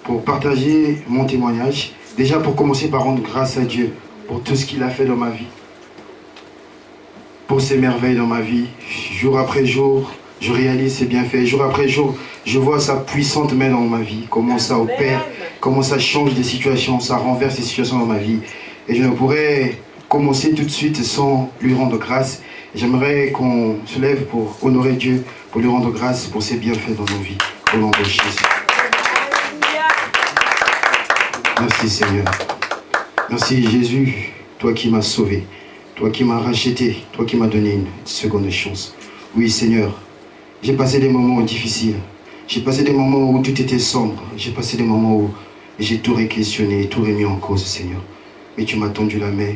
Pour partager mon témoignage. Déjà pour commencer par rendre grâce à Dieu pour tout ce qu'il a fait dans ma vie, pour ses merveilles dans ma vie. Jour après jour, je réalise ses bienfaits. Jour après jour, je vois sa puissante main dans ma vie, comment ça opère, comment ça change des situations, ça renverse les situations dans ma vie. Et je ne pourrais commencer tout de suite sans lui rendre grâce. J'aimerais qu'on se lève pour honorer Dieu, pour lui rendre grâce pour ses bienfaits dans nos vies. Au nom de Jésus. Merci Seigneur. Merci Jésus, toi qui m'as sauvé, toi qui m'as racheté, toi qui m'as donné une seconde chance. Oui Seigneur, j'ai passé des moments difficiles. J'ai passé des moments où tout était sombre. J'ai passé des moments où j'ai tout réquestionné, tout remis en cause Seigneur. Mais tu m'as tendu la main,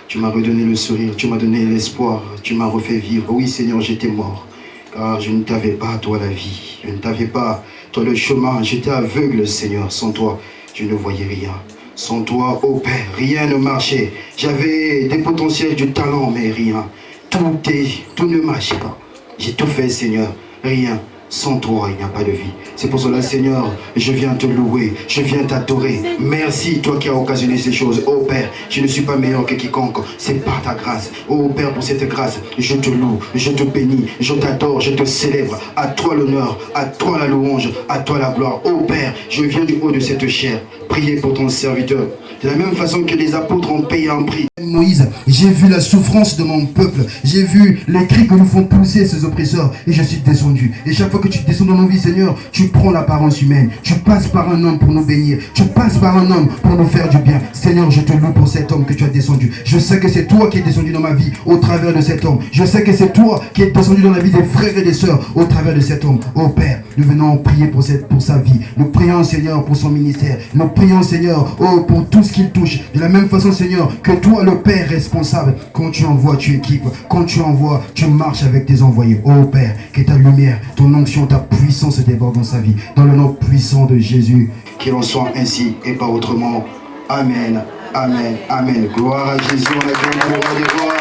tu m'as redonné le sourire, tu m'as donné l'espoir, tu m'as refait vivre. Oui Seigneur, j'étais mort, car je ne t'avais pas toi la vie. Je ne t'avais pas toi le chemin. J'étais aveugle Seigneur, sans toi. Je ne voyais rien. Sans toi, ô Père, rien ne marchait. J'avais des potentiels, du talent, mais rien. Tout ne marchait pas. J'ai tout fait, Seigneur. Rien. Sans toi, il n'y a pas de vie. C'est pour cela, Seigneur, je viens te louer, je viens t'adorer. Merci, toi qui as occasionné ces choses. Oh Père, je ne suis pas meilleur que quiconque. C'est par ta grâce. Oh Père, pour cette grâce, je te loue, je te bénis, je t'adore, je te célèbre. À toi l'honneur, à toi la louange, à toi la gloire. Oh Père, je viens du haut de cette chair. Priez pour ton serviteur. De la même façon que les apôtres ont payé un prix. Moïse, j'ai vu la souffrance de mon peuple. J'ai vu les cris que nous font pousser ces oppresseurs. Et je suis descendu. Et chaque fois que tu descends dans nos vies, Seigneur, tu prends l'apparence humaine. Tu passes par un homme pour nous bénir. Tu passes par un homme pour nous faire du bien. Seigneur, je te loue pour cet homme que tu as descendu. Je sais que c'est toi qui es descendu dans ma vie au travers de cet homme. Je sais que c'est toi qui es descendu dans la vie des frères et des sœurs au travers de cet homme. Oh Père, nous venons prier pour sa vie. Nous prions, Seigneur, pour son ministère. Nous prions, Seigneur, oh, pour tout ce qu'il touche. De la même façon, Seigneur, que toi, le Père responsable, quand tu envoies, tu équipes. Quand tu envoies, tu marches avec tes envoyés. Oh Père, que ta lumière, ton onction, ta puissance déborde dans sa vie. Dans le nom puissant de Jésus, qu'il en soit ainsi et pas autrement. Amen, amen, amen. Gloire à Jésus, on acclame le roi des rois.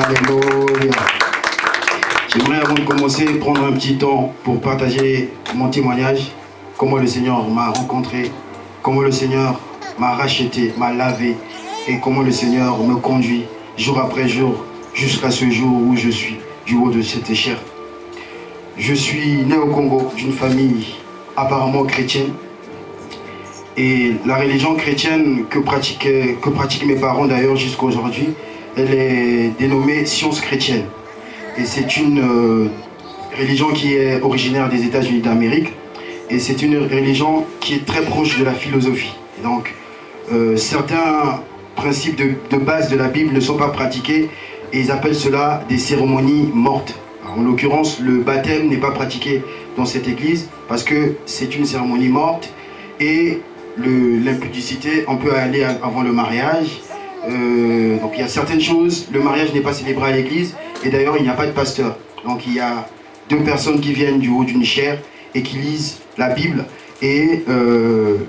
Alléluia. J'aimerais avant de commencer prendre un petit temps pour partager mon témoignage. Comment le Seigneur m'a rencontré, comment le Seigneur m'a racheté, m'a lavé, et comment le Seigneur me conduit jour après jour jusqu'à ce jour où je suis du haut de cette chair. Je suis né au Congo d'une famille apparemment chrétienne, et la religion chrétienne que pratiquent mes parents d'ailleurs jusqu'à aujourd'hui, elle est dénommée science chrétienne, et c'est une religion qui est originaire des États-Unis d'Amérique, et c'est une religion qui est très proche de la philosophie. Et donc certains principes de base de la Bible ne sont pas pratiqués, et ils appellent cela des cérémonies mortes. Alors, en l'occurrence, le baptême n'est pas pratiqué dans cette église parce que c'est une cérémonie morte, et l'impudicité, on peut aller avant le mariage. Donc il y a certaines choses, le mariage n'est pas célébré à l'église, et d'ailleurs il n'y a pas de pasteur. Donc il y a deux personnes qui viennent du haut d'une chaire et qui lisent la Bible. Et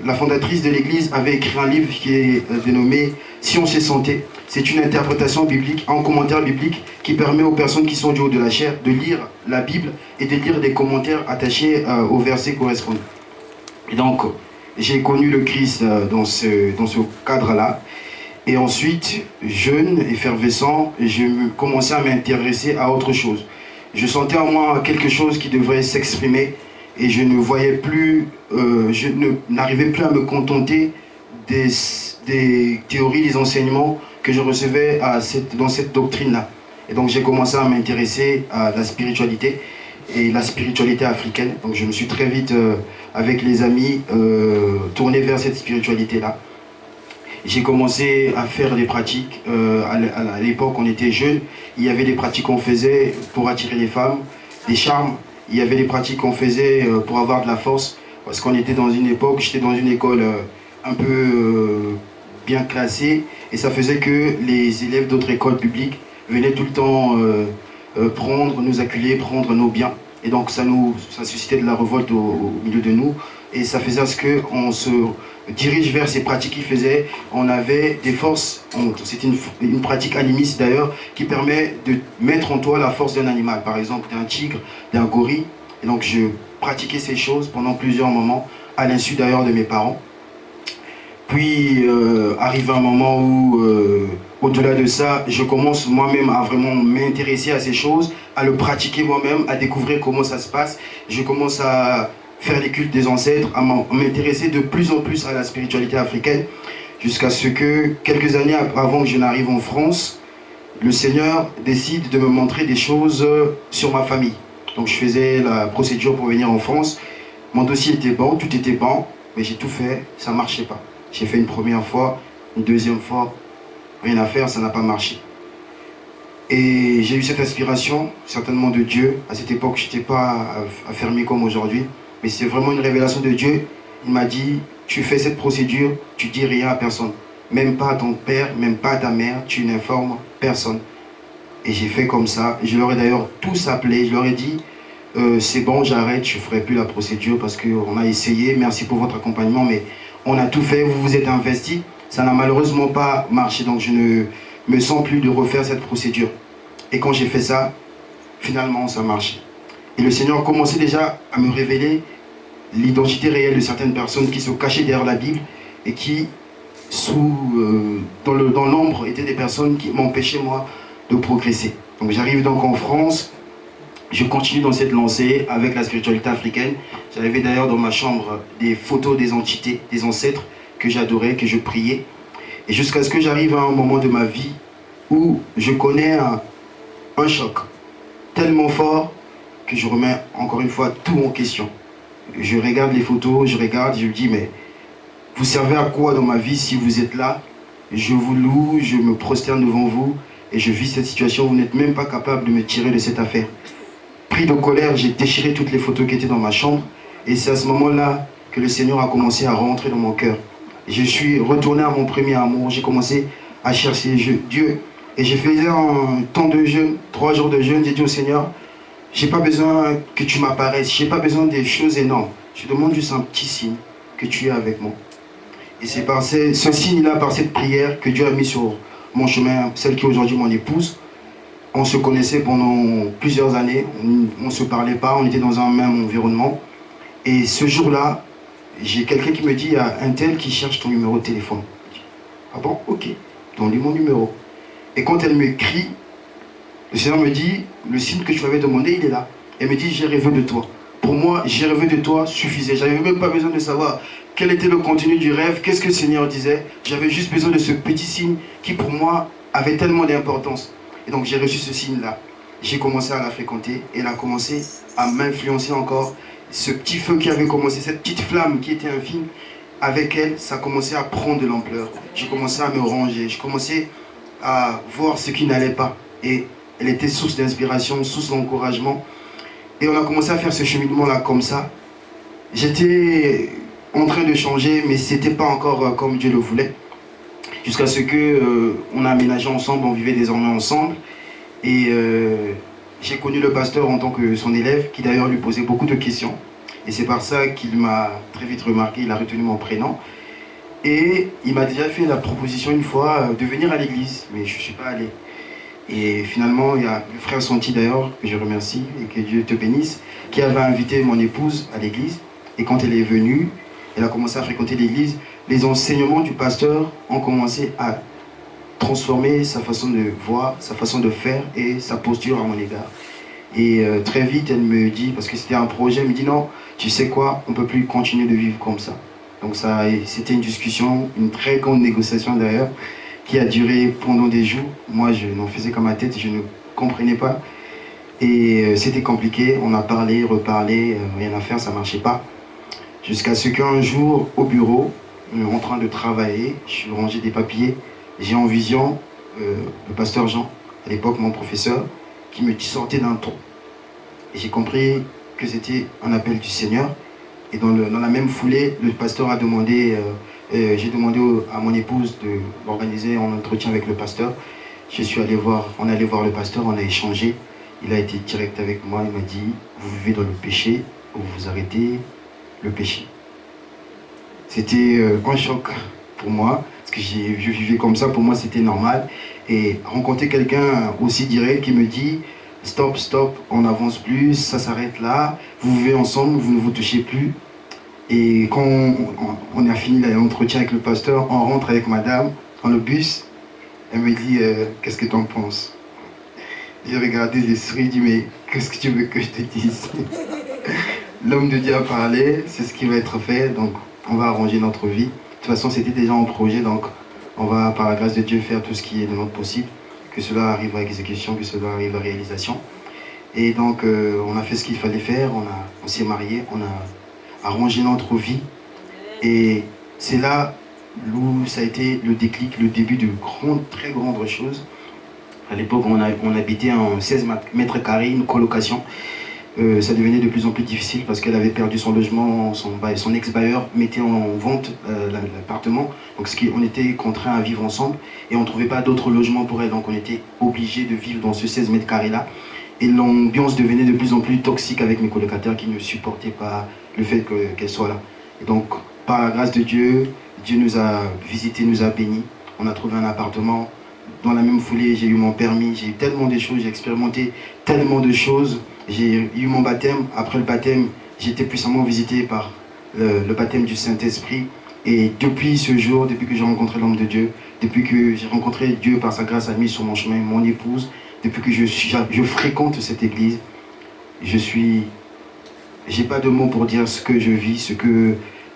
la fondatrice de l'église avait écrit un livre qui est dénommé Science et Santé. C'est une interprétation biblique, un commentaire biblique qui permet aux personnes qui sont du haut de la chair de lire la Bible et de lire des commentaires attachés aux versets correspondants. Et donc, j'ai connu le Christ dans ce cadre-là. Et ensuite, jeune, effervescent, je commençais à m'intéresser à autre chose. Je sentais en moi quelque chose qui devrait s'exprimer. Et je ne voyais plus, je n'arrivais plus à me contenter des théories, des enseignements que je recevais dans cette doctrine-là. Et donc j'ai commencé à m'intéresser à la spiritualité, et la spiritualité africaine. Donc je me suis très vite, avec les amis, tourné vers cette spiritualité-là. J'ai commencé à faire des pratiques. À l'époque, on était jeunes. Il y avait des pratiques qu'on faisait pour attirer les femmes, des charmes. Il y avait des pratiques qu'on faisait pour avoir de la force, parce qu'on était dans une époque, j'étais dans une école un peu bien classée, et ça faisait que les élèves d'autres écoles publiques venaient tout le temps nous acculer, prendre nos biens. Et donc ça suscitait de la révolte au milieu de nous, et ça faisait à ce qu'on se dirige vers ces pratiques qui faisaient, on avait des forces. C'est une pratique animiste d'ailleurs, qui permet de mettre en toi la force d'un animal, par exemple d'un tigre, d'un gorille. Et donc je pratiquais ces choses pendant plusieurs moments, à l'insu d'ailleurs de mes parents. Puis arrive un moment où, au-delà de ça, je commence moi-même à vraiment m'intéresser à ces choses, à le pratiquer moi-même, à découvrir comment ça se passe. Je commence à faire les cultes des ancêtres, à m'intéresser de plus en plus à la spiritualité africaine, jusqu'à ce que, quelques années avant que je n'arrive en France, le Seigneur décide de me montrer des choses sur ma famille. Donc je faisais la procédure pour venir en France. Mon dossier était bon, tout était bon, mais j'ai tout fait, ça ne marchait pas. J'ai fait une première fois, une deuxième fois, rien à faire, ça n'a pas marché. Et j'ai eu cette inspiration, certainement de Dieu. À cette époque, je n'étais pas affermi comme aujourd'hui, mais c'est vraiment une révélation de Dieu. Il m'a dit, tu fais cette procédure, tu dis rien à personne. Même pas à ton père, même pas à ta mère, tu n'informes personne. Et j'ai fait comme ça. Je leur ai d'ailleurs tous appelé, je leur ai dit, c'est bon, j'arrête, je ne ferai plus la procédure parce qu'on a essayé, merci pour votre accompagnement, mais on a tout fait, vous vous êtes investi. Ça n'a malheureusement pas marché, donc je ne me sens plus de refaire cette procédure. Et quand j'ai fait ça, finalement, ça marche. Et le Seigneur commençait déjà à me révéler l'identité réelle de certaines personnes qui se cachaient derrière la Bible et qui, dans l'ombre, étaient des personnes qui m'empêchaient, moi, de progresser. Donc j'arrive donc en France, je continue dans cette lancée avec la spiritualité africaine. J'avais d'ailleurs dans ma chambre des photos des entités, des ancêtres que j'adorais, que je priais. Et jusqu'à ce que j'arrive à un moment de ma vie où je connais un choc tellement fort que je remets encore une fois tout en question. Je regarde les photos, je me dis, mais vous servez à quoi dans ma vie si vous êtes là? Je vous loue, je me prosterne devant vous et je vis cette situation, vous n'êtes même pas capable de me tirer de cette affaire. Pris de colère, j'ai déchiré toutes les photos qui étaient dans ma chambre et c'est à ce moment-là que le Seigneur a commencé à rentrer dans mon cœur. Je suis retourné à mon premier amour, j'ai commencé à chercher Dieu et j'ai fait un temps de jeûne, 3 jours de jeûne, j'ai dit au Seigneur, j'ai pas besoin que tu m'apparaisses, j'ai pas besoin des choses énormes, je demande juste un petit signe que tu es avec moi. Et c'est par ce signe-là, par cette prière que Dieu a mis sur mon chemin, celle qui est aujourd'hui mon épouse. On se connaissait pendant plusieurs années, on ne se parlait pas, on était dans un même environnement. Et ce jour-là, j'ai quelqu'un qui me dit, il y a un tel qui cherche ton numéro de téléphone. Ah bon, ok, donne-lui mon numéro. Et quand elle me crie, le Seigneur me dit, le signe que tu m'avais demandé, il est là. Elle me dit, j'ai rêvé de toi. Pour moi, j'ai rêvé de toi suffisait. J'avais même pas besoin de savoir quel était le contenu du rêve, qu'est-ce que le Seigneur disait. J'avais juste besoin de ce petit signe qui pour moi avait tellement d'importance. Et donc j'ai reçu ce signe-là. J'ai commencé à la fréquenter et elle a commencé à m'influencer encore. Ce petit feu qui avait commencé, cette petite flamme qui était infime, avec elle, ça a commencé à prendre de l'ampleur. J'ai commencé à me ranger, j'ai commencé à voir ce qui n'allait pas. Et elle était source d'inspiration, source d'encouragement. Et on a commencé à faire ce cheminement-là comme ça. J'étais en train de changer, mais ce n'était pas encore comme Dieu le voulait. Jusqu'à ce qu'on a aménagé ensemble, on vivait désormais ensemble. Et j'ai connu le pasteur en tant que son élève, qui d'ailleurs lui posait beaucoup de questions. Et c'est par ça qu'il m'a très vite remarqué, il a retenu mon prénom. Et il m'a déjà fait la proposition une fois de venir à l'église, mais je ne suis pas allé. Et finalement, il y a le frère Santi d'ailleurs, que je remercie et que Dieu te bénisse, qui avait invité mon épouse à l'église. Et quand elle est venue, elle a commencé à fréquenter l'église. Les enseignements du pasteur ont commencé à transformer sa façon de voir, sa façon de faire et sa posture à mon égard. Et très vite, elle me dit, parce que c'était un projet, elle me dit non, tu sais quoi, on ne peut plus continuer de vivre comme ça. Donc c'était une discussion, une très grande négociation d'ailleurs, qui a duré pendant des jours. Moi, je n'en faisais qu'à ma tête, je ne comprenais pas. Et c'était compliqué, on a parlé, reparlé, rien à faire, ça ne marchait pas. Jusqu'à ce qu'un jour, au bureau, en train de travailler, je rangeais des papiers, j'ai en vision le pasteur Jean, à l'époque mon professeur, qui me sortait d'un ton. Et j'ai compris que c'était un appel du Seigneur. Et dans la même foulée, le pasteur a demandé, j'ai demandé à mon épouse d'organiser un entretien avec le pasteur. Je suis allé voir, on est allé voir le pasteur, on a échangé. Il a été direct avec moi, il m'a dit, vous vivez dans le péché, vous arrêtez le péché. C'était un choc pour moi, parce que je vivais comme ça, pour moi c'était normal. Et rencontrer quelqu'un aussi direct qui me dit, stop, stop, on n'avance plus, ça s'arrête là, vous vivez ensemble, vous ne vous touchez plus. Et quand on a fini l'entretien avec le pasteur, on rentre avec madame dans le bus. Elle me dit qu'est-ce que tu en penses? J'ai regardé les souris, dit mais qu'est-ce que tu veux que je te dise? L'homme de Dieu a parlé, c'est ce qui va être fait, donc on va arranger notre vie. De toute façon, c'était déjà en projet, donc on va par la grâce de Dieu faire tout ce qui est de notre possible, que cela arrive à exécution, que cela arrive à réalisation. Et donc on a fait ce qu'il fallait faire, on s'est mariés, on a arrangé notre vie. Et c'est là où ça a été le déclic, le début de très grandes choses. À l'époque, on habitait en 16 mètres carrés, une colocation. Ça devenait de plus en plus difficile parce qu'elle avait perdu son logement, son ex-bailleur mettait en vente l'appartement. Donc on était contraints à vivre ensemble et on ne trouvait pas d'autres logements pour elle. Donc on était obligés de vivre dans ce 16 mètres carrés-là. Et l'ambiance devenait de plus en plus toxique avec mes colocataires qui ne supportaient pas le fait qu'elle soit là. Et donc, par la grâce de Dieu, Dieu nous a visités, nous a bénis. On a trouvé un appartement. Dans la même foulée, j'ai eu mon permis, j'ai eu tellement de choses, j'ai expérimenté tellement de choses. J'ai eu mon baptême. Après le baptême, j'ai été puissamment visité par le baptême du Saint-Esprit. Et depuis ce jour, depuis que j'ai rencontré l'homme de Dieu, depuis que j'ai rencontré Dieu par sa grâce, a mis sur mon chemin mon épouse, depuis que je fréquente cette église, j'ai pas de mots pour dire ce que je vis,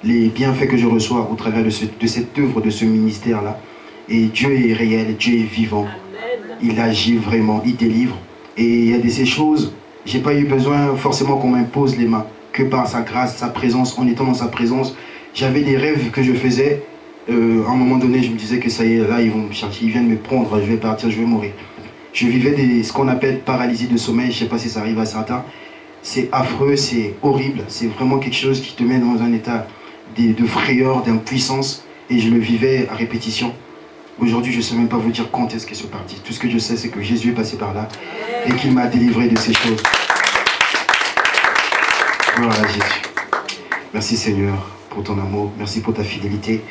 les bienfaits que je reçois au travers de cette œuvre, de ce ministère-là. Et Dieu est réel, Dieu est vivant. Amen. Il agit vraiment, il délivre. Et il y a de ces choses, j'ai pas eu besoin forcément qu'on m'impose les mains, que par sa grâce, sa présence, en étant dans sa présence, j'avais des rêves que je faisais. À un moment donné, je me disais que ça y est, là, ils vont me chercher, ils viennent me prendre, je vais partir, je vais mourir. Je vivais ce qu'on appelle paralysie de sommeil, je ne sais pas si ça arrive à certains. C'est affreux, c'est horrible, c'est vraiment quelque chose qui te met dans un état de frayeur, d'impuissance. Et je le vivais à répétition. Aujourd'hui, je ne sais même pas vous dire quand est-ce qu'elle est partie. Tout ce que je sais, c'est que Jésus est passé par là et qu'il m'a délivré de ces choses. Gloire à Jésus. Merci Seigneur pour ton amour, merci pour ta fidélité,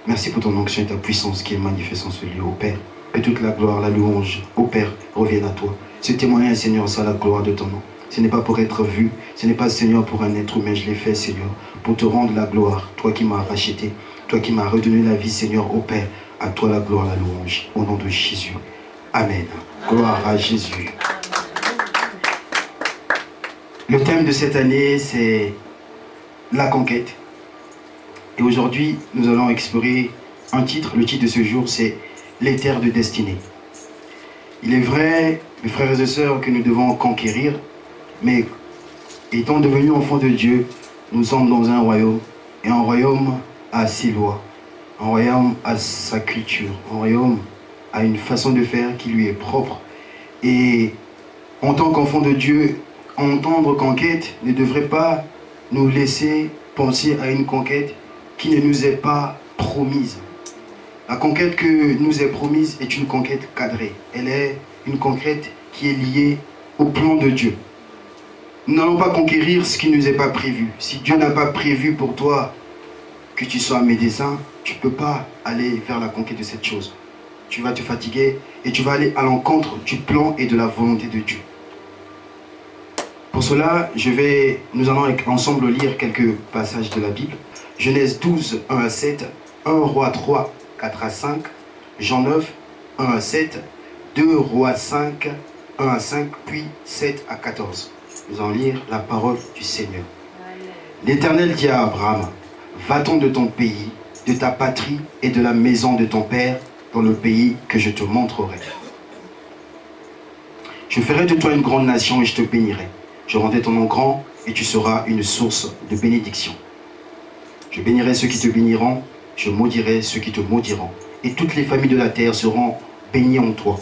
merci pour ton onction et ta puissance qui est manifestée en ce lieu, au Père. Que toute la gloire, la louange, au Père, revienne à toi. Ce témoignage, Seigneur, c'est la gloire de ton nom. Ce n'est pas pour être vu, ce n'est pas, Seigneur, pour un être humain, je l'ai fait, Seigneur, pour te rendre la gloire, toi qui m'as racheté, toi qui m'as redonné la vie, Seigneur, au Père. À toi la gloire, la louange, au nom de Jésus. Amen. Gloire à Jésus. Le thème de cette année, c'est la conquête. Et aujourd'hui, nous allons explorer un titre. Le titre de ce jour, c'est les terres de destinée. Il est vrai, mes frères et sœurs, que nous devons conquérir, mais étant devenus enfants de Dieu, nous sommes dans un royaume, et un royaume a ses lois. Un royaume a sa culture, un royaume a une façon de faire qui lui est propre. Et en tant qu'enfant de Dieu, entendre conquête ne devrait pas nous laisser penser à une conquête qui ne nous est pas promise. La conquête que nous est promise est une conquête cadrée. Elle est une conquête qui est liée au plan de Dieu. Nous n'allons pas conquérir ce qui ne nous est pas prévu. Si Dieu n'a pas prévu pour toi que tu sois médecin, tu ne peux pas aller vers la conquête de cette chose. Tu vas te fatiguer et tu vas aller à l'encontre du plan et de la volonté de Dieu. Pour cela, nous allons ensemble lire quelques passages de la Bible. Genèse 12, 1 à 7, 1 Roi 3, 4 à 5, Jean 9, 1 à 7, 2 Rois 5, 1 à 5, puis 7 à 14. Nous allons lire la parole du Seigneur. L'Éternel dit à Abraham, va-t'en de ton pays, de ta patrie et de la maison de ton père, dans le pays que je te montrerai. Je ferai de toi une grande nation et je te bénirai. Je rendrai ton nom grand et tu seras une source de bénédiction. Je bénirai ceux qui te béniront, je maudirai ceux qui te maudiront. Et toutes les familles de la terre seront bénies en toi.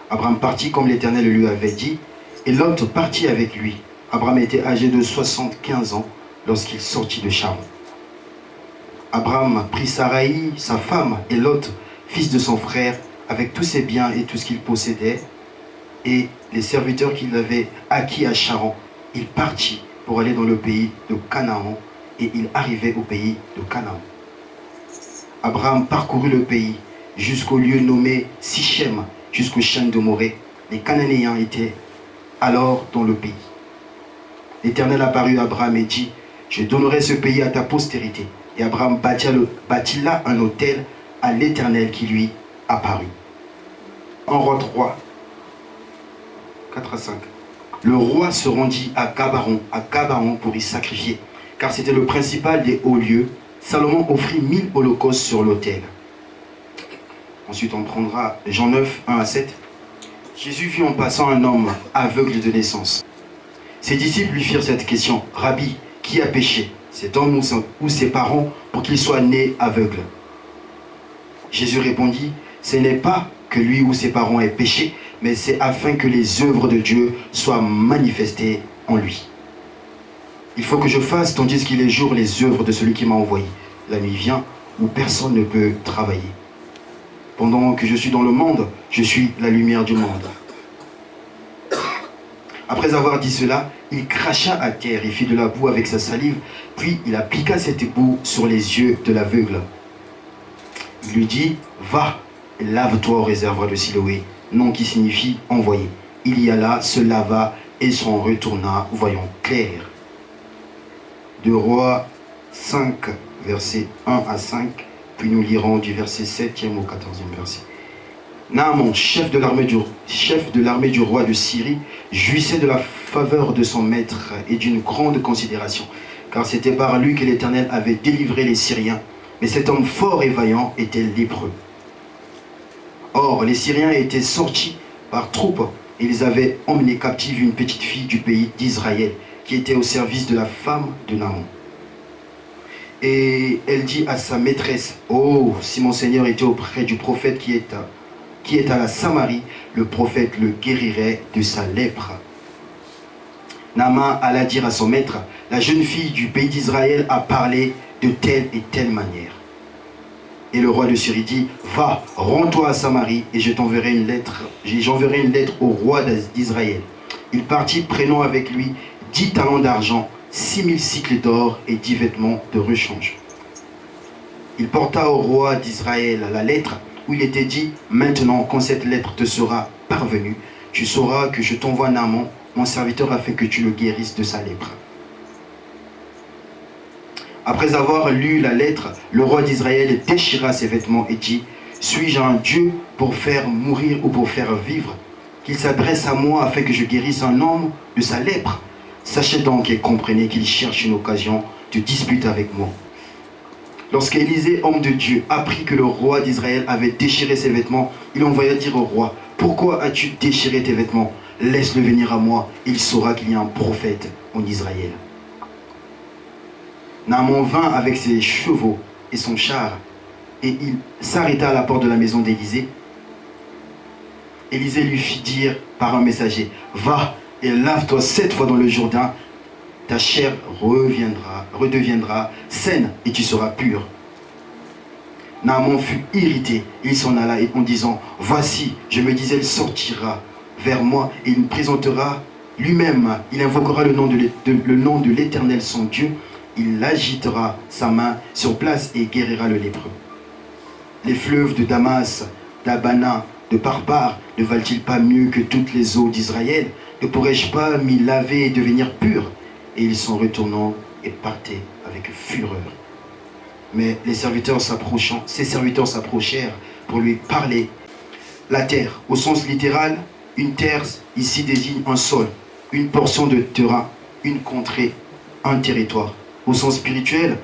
Abraham partit comme l'Éternel lui avait dit, et Lot partit avec lui. Abraham était âgé de 75 ans lorsqu'il sortit de Charan. Abraham prit Saraï, sa femme, et Lot, fils de son frère, avec tous ses biens et tout ce qu'il possédait, et les serviteurs qu'il avait acquis à Charan. Il partit pour aller dans le pays de Canaan, et il arrivait au pays de Canaan. Abraham parcourut le pays jusqu'au lieu nommé Sichem, jusqu'au chêne de Morée. Les Cananéens étaient alors dans le pays. L'Éternel apparut à Abraham et dit, Je donnerai ce pays à ta postérité. Et Abraham bâtit là un autel à l'Éternel qui lui apparut. En roi 3, 4 à 5. Le roi se rendit à Gabaon pour y sacrifier, car c'était le principal des hauts lieux. Salomon offrit 1000 holocaustes sur l'autel. Ensuite, on prendra Jean 9, 1 à 7. Jésus vit en passant un homme aveugle de naissance. Ses disciples lui firent cette question. Rabbi, qui a péché, cet homme ou ses parents, pour qu'il soit né aveugle? Jésus répondit, ce n'est pas que lui ou ses parents aient péché, mais c'est afin que les œuvres de Dieu soient manifestées en lui. Il faut que je fasse, tandis qu'il est jour, les œuvres de celui qui m'a envoyé. La nuit vient où personne ne peut travailler. Pendant que je suis dans le monde, je suis la lumière du monde. Après avoir dit cela, il cracha à terre et fit de la boue avec sa salive, puis il appliqua cette boue sur les yeux de l'aveugle. Il lui dit, va, lave-toi au réservoir de Siloé, nom qui signifie envoyé. Il y alla, se lava et s'en retourna, voyant clair. De Rois 5, versets 1 à 5, puis nous lirons du verset 7e au 14e verset. Naaman, chef de l'armée du roi de Syrie, jouissait de la faveur de son maître et d'une grande considération, car c'était par lui que l'Éternel avait délivré les Syriens. Mais cet homme fort et vaillant était lépreux. Or, les Syriens étaient sortis par troupes et ils avaient emmené captive une petite fille du pays d'Israël, qui était au service de la femme de Naaman. Et elle dit à sa maîtresse, « Oh, si mon Seigneur était auprès du prophète qui est à la Samarie, le prophète le guérirait de sa lèpre. » Naaman alla dire à son maître, « La jeune fille du pays d'Israël a parlé de telle et telle manière. » Et le roi de Syrie dit, « Va, rends-toi à Samarie, et j'enverrai une lettre au roi d'Israël. » Il partit, prenant avec lui 10 talents d'argent, 6000 cycles d'or et 10 vêtements de rechange. Il porta au roi d'Israël la lettre où il était dit, « Maintenant, quand cette lettre te sera parvenue, tu sauras que je t'envoie Naaman, mon serviteur, afin que tu le guérisses de sa lèpre. » Après avoir lu la lettre, le roi d'Israël déchira ses vêtements et dit, « Suis-je un Dieu pour faire mourir ou pour faire vivre? Qu'il s'adresse à moi afin que je guérisse un homme de sa lèpre. Sachez donc et comprenez qu'il cherche une occasion de dispute avec moi. » Lorsqu'Élisée, homme de Dieu, apprit que le roi d'Israël avait déchiré ses vêtements, il envoya dire au roi, « Pourquoi as-tu déchiré tes vêtements? Laisse-le venir à moi, il saura qu'il y a un prophète en Israël. » Naaman vint avec ses chevaux et son char, et il s'arrêta à la porte de la maison d'Élisée. Élisée lui fit dire par un messager, « Va et lave-toi 7 fois dans le Jourdain, ta chair redeviendra saine et tu seras pur. » Naaman fut irrité, il s'en alla en disant, « Voici, je me disais, il sortira vers moi et il me présentera lui-même, il invoquera le nom de l'Éternel son Dieu, il agitera sa main sur place et guérira le lépreux. Les fleuves de Damas, d'Abana, de Parpar ne valent-ils pas mieux que toutes les eaux d'Israël? Ne pourrais-je pas m'y laver et devenir pur? » Et ils s'en retournant et partaient avec fureur. Mais ses serviteurs s'approchèrent pour lui parler. La terre, au sens littéral, une terre ici désigne un sol, une portion de terrain, une contrée, un territoire. Au sens spirituel,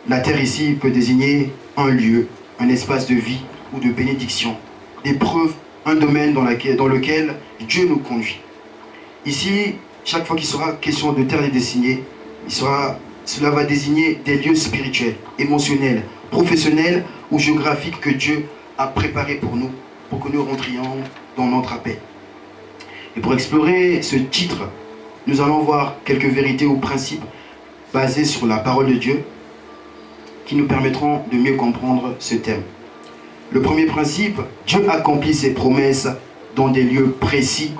la terre ici peut désigner un lieu, un espace de vie ou de bénédiction, d'épreuve, un domaine dans lequel Dieu nous conduit. Ici, chaque fois qu'il sera question de terre désignée, cela va désigner des lieux spirituels, émotionnels, professionnels ou géographiques que Dieu a préparés pour nous, pour que nous rentrions dans notre appel. Et pour explorer ce titre, nous allons voir quelques vérités ou principes basés sur la parole de Dieu qui nous permettront de mieux comprendre ce thème. Le premier principe, Dieu accomplit ses promesses dans des lieux précis,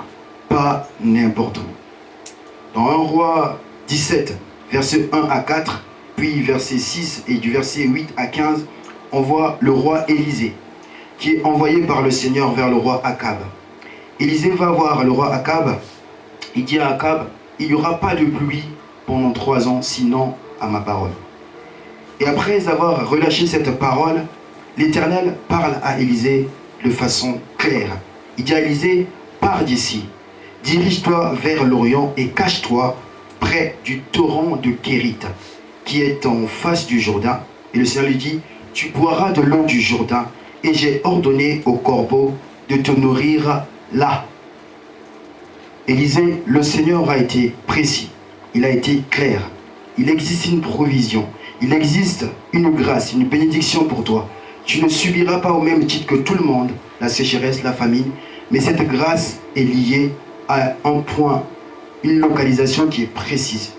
pas n'importe où. Dans 1 Roi 17, versets 1 à 4, puis verset 6 et du verset 8 à 15, on voit le roi Élisée qui est envoyé par le Seigneur vers le roi Akab. Élisée va voir le roi Akab, il dit à Akab, il n'y aura pas de pluie pendant 3 ans, sinon à ma parole. Et après avoir relâché cette parole, l'Éternel parle à Élisée de façon claire. Il dit à Élisée, pars d'ici, dirige-toi vers l'Orient et cache-toi près du torrent de Kérit, qui est en face du Jourdain. Et le Seigneur lui dit, tu boiras de l'eau du Jourdain, et j'ai ordonné au corbeau de te nourrir là. Élisée, le Seigneur a été précis, il a été clair. Il existe une provision, il existe une grâce, une bénédiction pour toi. Tu ne subiras pas au même titre que tout le monde la sécheresse, la famine, mais cette grâce est liée à un point, une localisation qui est précise.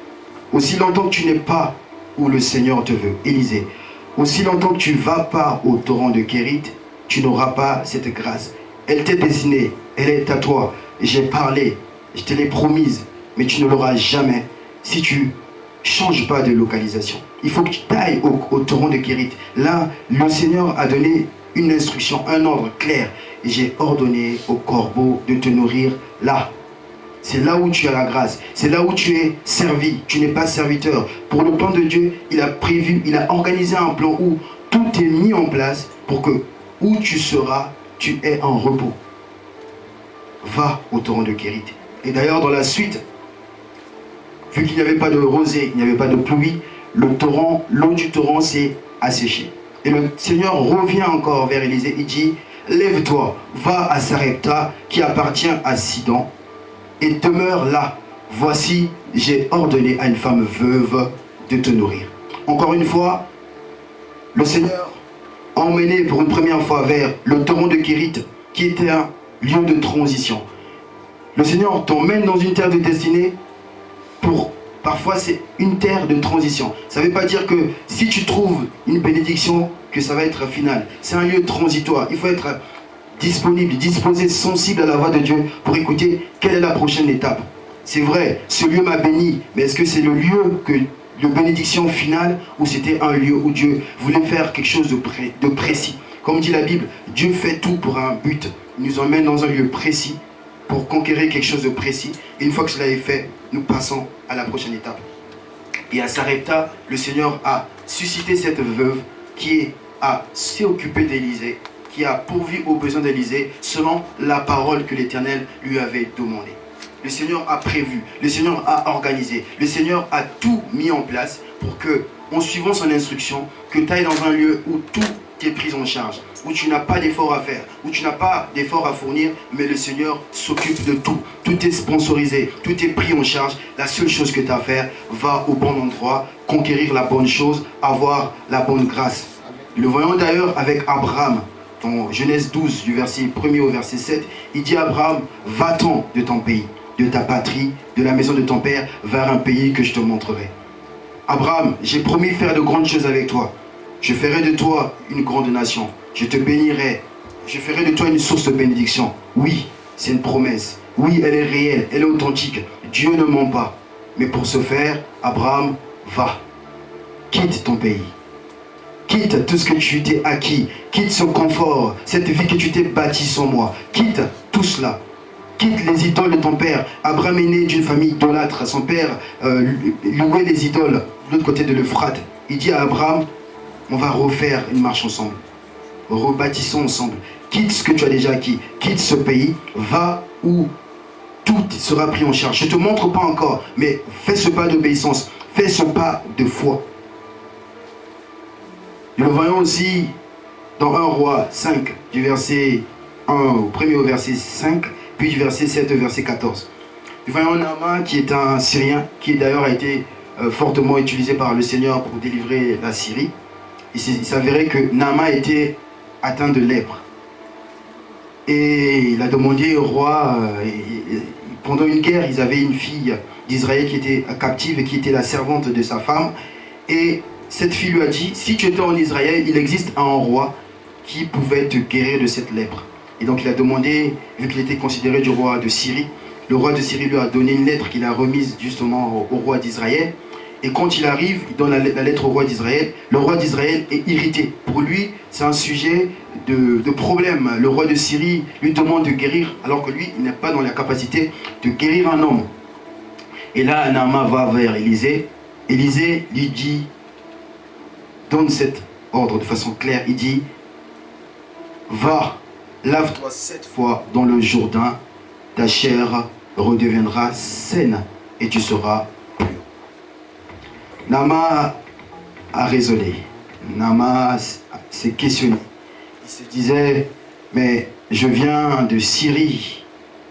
Aussi longtemps que tu n'es pas où le Seigneur te veut, Élisée, aussi longtemps que tu ne vas pas au torrent de Kérit, tu n'auras pas cette grâce. Elle t'est destinée, elle est à toi. J'ai parlé, je te l'ai promise, mais tu ne l'auras jamais si tu ne changes pas de localisation. Il faut que tu ailles au torrent de Kérit. Là, le Seigneur a donné une instruction, un ordre clair. J'ai ordonné au corbeau de te nourrir là. C'est là où tu as la grâce. C'est là où tu es servi. Tu n'es pas serviteur. Pour le plan de Dieu, il a prévu, il a organisé un plan où tout est mis en place pour que où tu seras, tu es en repos. Va au torrent de Kérit. Et d'ailleurs, dans la suite, vu qu'il n'y avait pas de rosée, il n'y avait pas de pluie, l'eau du torrent s'est asséchée. Et le Seigneur revient encore vers Élisée et dit, lève-toi, va à Sarepta, qui appartient à Sidon, et demeure là. Voici, j'ai ordonné à une femme veuve de te nourrir. Encore une fois, le Seigneur a emmené pour une première fois vers le torrent de Kérit, qui était un lieu de transition. Le Seigneur t'emmène dans une terre de destinée pour... Parfois, c'est une terre de transition. Ça ne veut pas dire que si tu trouves une bénédiction, que ça va être final. C'est un lieu transitoire. Il faut être disponible, disposé, sensible à la voix de Dieu pour écouter quelle est la prochaine étape. C'est vrai, ce lieu m'a béni, mais est-ce que c'est le lieu de bénédiction finale ou c'était un lieu où Dieu voulait faire quelque chose de précis? Comme dit la Bible, Dieu fait tout pour un but. Il nous emmène dans un lieu précis pour conquérir quelque chose de précis. Et une fois que cela est fait, nous passons à la prochaine étape. Et à Sarepta, le Seigneur a suscité cette veuve qui s'est occupée d'Élisée, qui a pourvu aux besoins d'Élisée selon la parole que l'Éternel lui avait demandée. Le Seigneur a prévu, le Seigneur a organisé, le Seigneur a tout mis en place pour que, en suivant son instruction, que tu ailles dans un lieu où tout est pris en charge, où tu n'as pas d'effort à faire, où tu n'as pas d'effort à fournir, mais le Seigneur s'occupe de tout. Tout est sponsorisé, tout est pris en charge. La seule chose que tu as à faire, va au bon endroit, conquérir la bonne chose, avoir la bonne grâce. Nous le voyons d'ailleurs avec Abraham. Dans Genèse 12, du verset 1er au verset 7, il dit à Abraham, va-t'en de ton pays, de ta patrie, de la maison de ton père, vers un pays que je te montrerai. Abraham, j'ai promis faire de grandes choses avec toi. Je ferai de toi une grande nation. Je te bénirai. Je ferai de toi une source de bénédiction. Oui, c'est une promesse. Oui, elle est réelle, elle est authentique. Dieu ne ment pas. Mais pour ce faire, Abraham, va. Quitte ton pays. Quitte tout ce que tu t'es acquis. Quitte ce confort, cette vie que tu t'es bâtie sans moi. Quitte tout cela. Quitte les idoles de ton père. Abraham est né d'une famille idolâtre. Son père louait les idoles de l'autre côté de l'Euphrate. Il dit à Abraham, on va refaire une marche ensemble. Rebâtissons ensemble. Quitte ce que tu as déjà acquis. Quitte ce pays. Va où tout sera pris en charge. Je ne te montre pas encore, mais fais ce pas d'obéissance. Fais ce pas de foi. Nous le voyons aussi dans 1 Roi 5, du verset 1 au premier au verset 5, puis du verset 7 au verset 14. Nous voyons Naaman qui est un Syrien, qui d'ailleurs a été fortement utilisé par le Seigneur pour délivrer la Syrie. Il s'avérait que Naaman était atteint de lèpre. Et il a demandé au roi, pendant une guerre, ils avaient une fille d'Israël qui était captive et qui était la servante de sa femme. Et cette fille lui a dit, si tu étais en Israël, il existe un roi qui pouvait te guérir de cette lèpre. Et donc il a demandé, vu qu'il était considéré du roi de Syrie, le roi de Syrie lui a donné une lettre qu'il a remise justement au roi d'Israël. Et quand il arrive, il donne la lettre au roi d'Israël. Le roi d'Israël est irrité. Pour lui, c'est un sujet de problème. Le roi de Syrie lui demande de guérir, alors que lui, il n'est pas dans la capacité de guérir un homme. Et là, Naaman va vers Élisée. Élisée lui dit, donne cet ordre de façon claire. Il dit, va, lave-toi 7 fois dans le Jourdain, ta chair redeviendra saine et tu seras pur. Naaman a raisonné. Naaman s'est questionné. Il se disait, mais je viens de Syrie.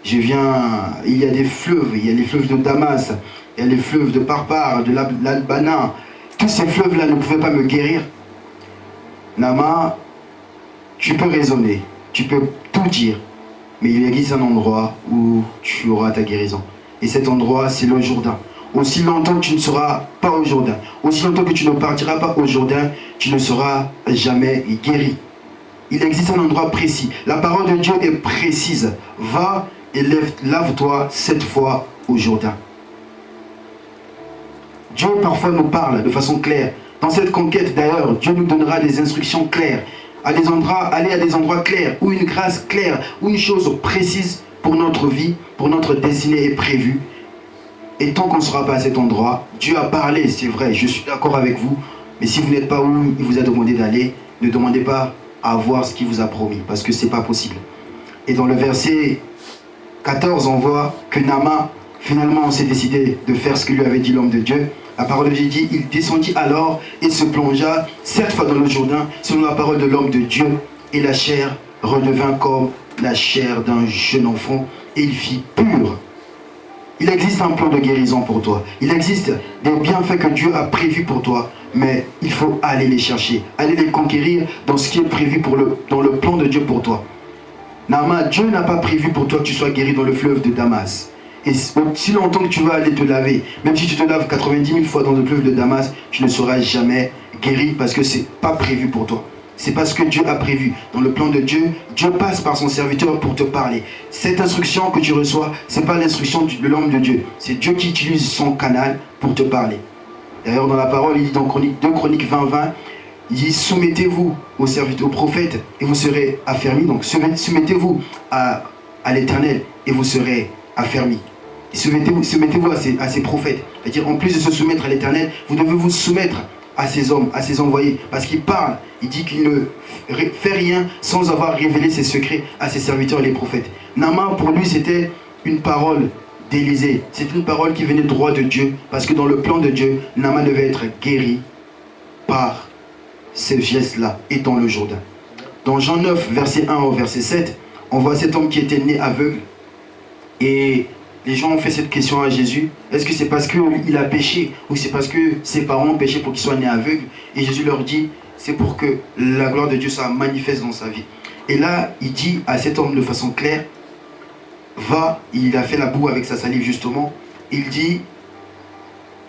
Il y a des fleuves, il y a les fleuves de Damas, il y a les fleuves de Parpar, de l'Albana. Tous ces fleuves-là ne pouvaient pas me guérir. Naaman, tu peux raisonner, tu peux tout dire, mais il existe un endroit où tu auras ta guérison. Et cet endroit, c'est le Jourdain. Aussi longtemps que tu ne seras pas au Jourdain, aussi longtemps que tu ne partiras pas au Jourdain, tu ne seras jamais guéri. Il existe un endroit précis. La parole de Dieu est précise. Va et lave-toi 7 fois au Jourdain. Dieu parfois nous parle de façon claire. Dans cette conquête d'ailleurs, Dieu nous donnera des instructions claires. Aller à des endroits clairs, où une grâce claire, où une chose précise pour notre vie, pour notre destinée est prévue. Et tant qu'on ne sera pas à cet endroit, Dieu a parlé, c'est vrai, je suis d'accord avec vous. Mais si vous n'êtes pas où il vous a demandé d'aller, ne demandez pas à voir ce qu'il vous a promis, parce que ce n'est pas possible. Et dans le verset 14, on voit que Naaman, finalement, s'est décidé de faire ce que lui avait dit l'homme de Dieu. La parole de Dieu dit, il descendit alors et se plongea 7 fois dans le Jourdain, selon la parole de l'homme de Dieu, et la chair redevint comme la chair d'un jeune enfant, et il fit pur. Il existe un plan de guérison pour toi. Il existe des bienfaits que Dieu a prévus pour toi, mais il faut aller les chercher, aller les conquérir dans ce qui est prévu dans le plan de Dieu pour toi. Naaman, Dieu n'a pas prévu pour toi que tu sois guéri dans le fleuve de Damas. Et si longtemps que tu vas aller te laver, même si tu te laves 90 000 fois dans le fleuve de Damas, tu ne seras jamais guéri parce que ce n'est pas prévu pour toi. C'est parce que Dieu a prévu. Dans le plan de Dieu, Dieu passe par son serviteur pour te parler. Cette instruction que tu reçois, ce n'est pas l'instruction de l'homme de Dieu. C'est Dieu qui utilise son canal pour te parler. D'ailleurs, dans la parole, il dit dans 2 Chroniques 20:20, il dit, soumettez-vous au serviteur, au prophète, et vous serez affermis. Donc, soumettez-vous à l'Éternel, et vous serez affermis. Soumettez-vous à ces prophètes. C'est-à-dire, en plus de se soumettre à l'Éternel, vous devez vous soumettre à ces hommes, à ces envoyés. Parce qu'il parle, il dit qu'il ne fait rien sans avoir révélé ses secrets à ses serviteurs, les prophètes. Naaman, pour lui, c'était une parole d'Élisée. C'est une parole qui venait droit de Dieu. Parce que dans le plan de Dieu, Naaman devait être guéri par ces gestes-là et dans le Jourdain. Dans Jean 9, verset 1 au verset 7, on voit cet homme qui était né aveugle. Et les gens ont fait cette question à Jésus. Est-ce que c'est parce qu'il a péché ou c'est parce que ses parents ont péché pour qu'il soit né aveugle? Et Jésus leur dit, c'est pour que la gloire de Dieu soit manifeste dans sa vie. Et là, il dit à cet homme de façon claire, va, il a fait la boue avec sa salive justement. Il dit,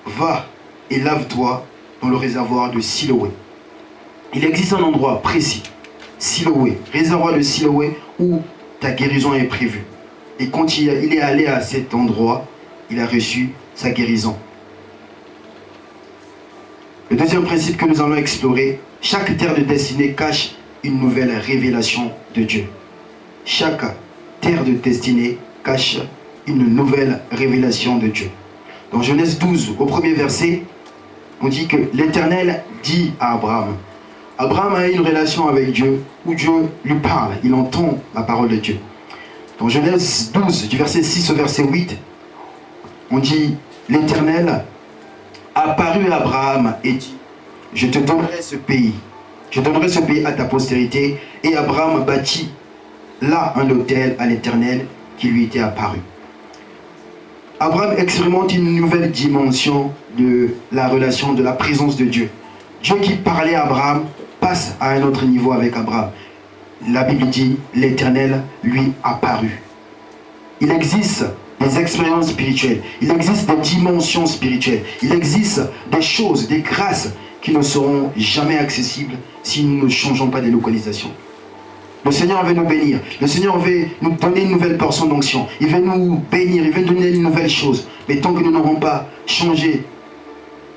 va et lave-toi dans le réservoir de Siloé. Il existe un endroit précis, Siloé, réservoir de Siloé, où ta guérison est prévue. Et quand il est allé à cet endroit, il a reçu sa guérison. Le deuxième principe que nous allons explorer, chaque terre de destinée cache une nouvelle révélation de Dieu. Chaque terre de destinée cache une nouvelle révélation de Dieu. Dans Genèse 12, au premier verset, on dit que l'Éternel dit à Abraham. Abraham a une relation avec Dieu où Dieu lui parle, il entend la parole de Dieu. Dans Genèse 12, du verset 6 au verset 8, on dit l'Éternel apparut à Abraham et dit, je te donnerai ce pays. Je donnerai ce pays à ta postérité. Et Abraham bâtit là un autel à l'Éternel qui lui était apparu. Abraham expérimente une nouvelle dimension de la relation, de la présence de Dieu. Dieu qui parlait à Abraham passe à un autre niveau avec Abraham. La Bible dit, l'Éternel lui apparut. Il existe des expériences spirituelles, il existe des dimensions spirituelles, il existe des choses, des grâces qui ne seront jamais accessibles si nous ne changeons pas de localisation. Le Seigneur veut nous bénir, le Seigneur veut nous donner une nouvelle portion d'onction, il veut nous bénir, il veut nous donner une nouvelle chose. Mais tant que nous n'aurons pas changé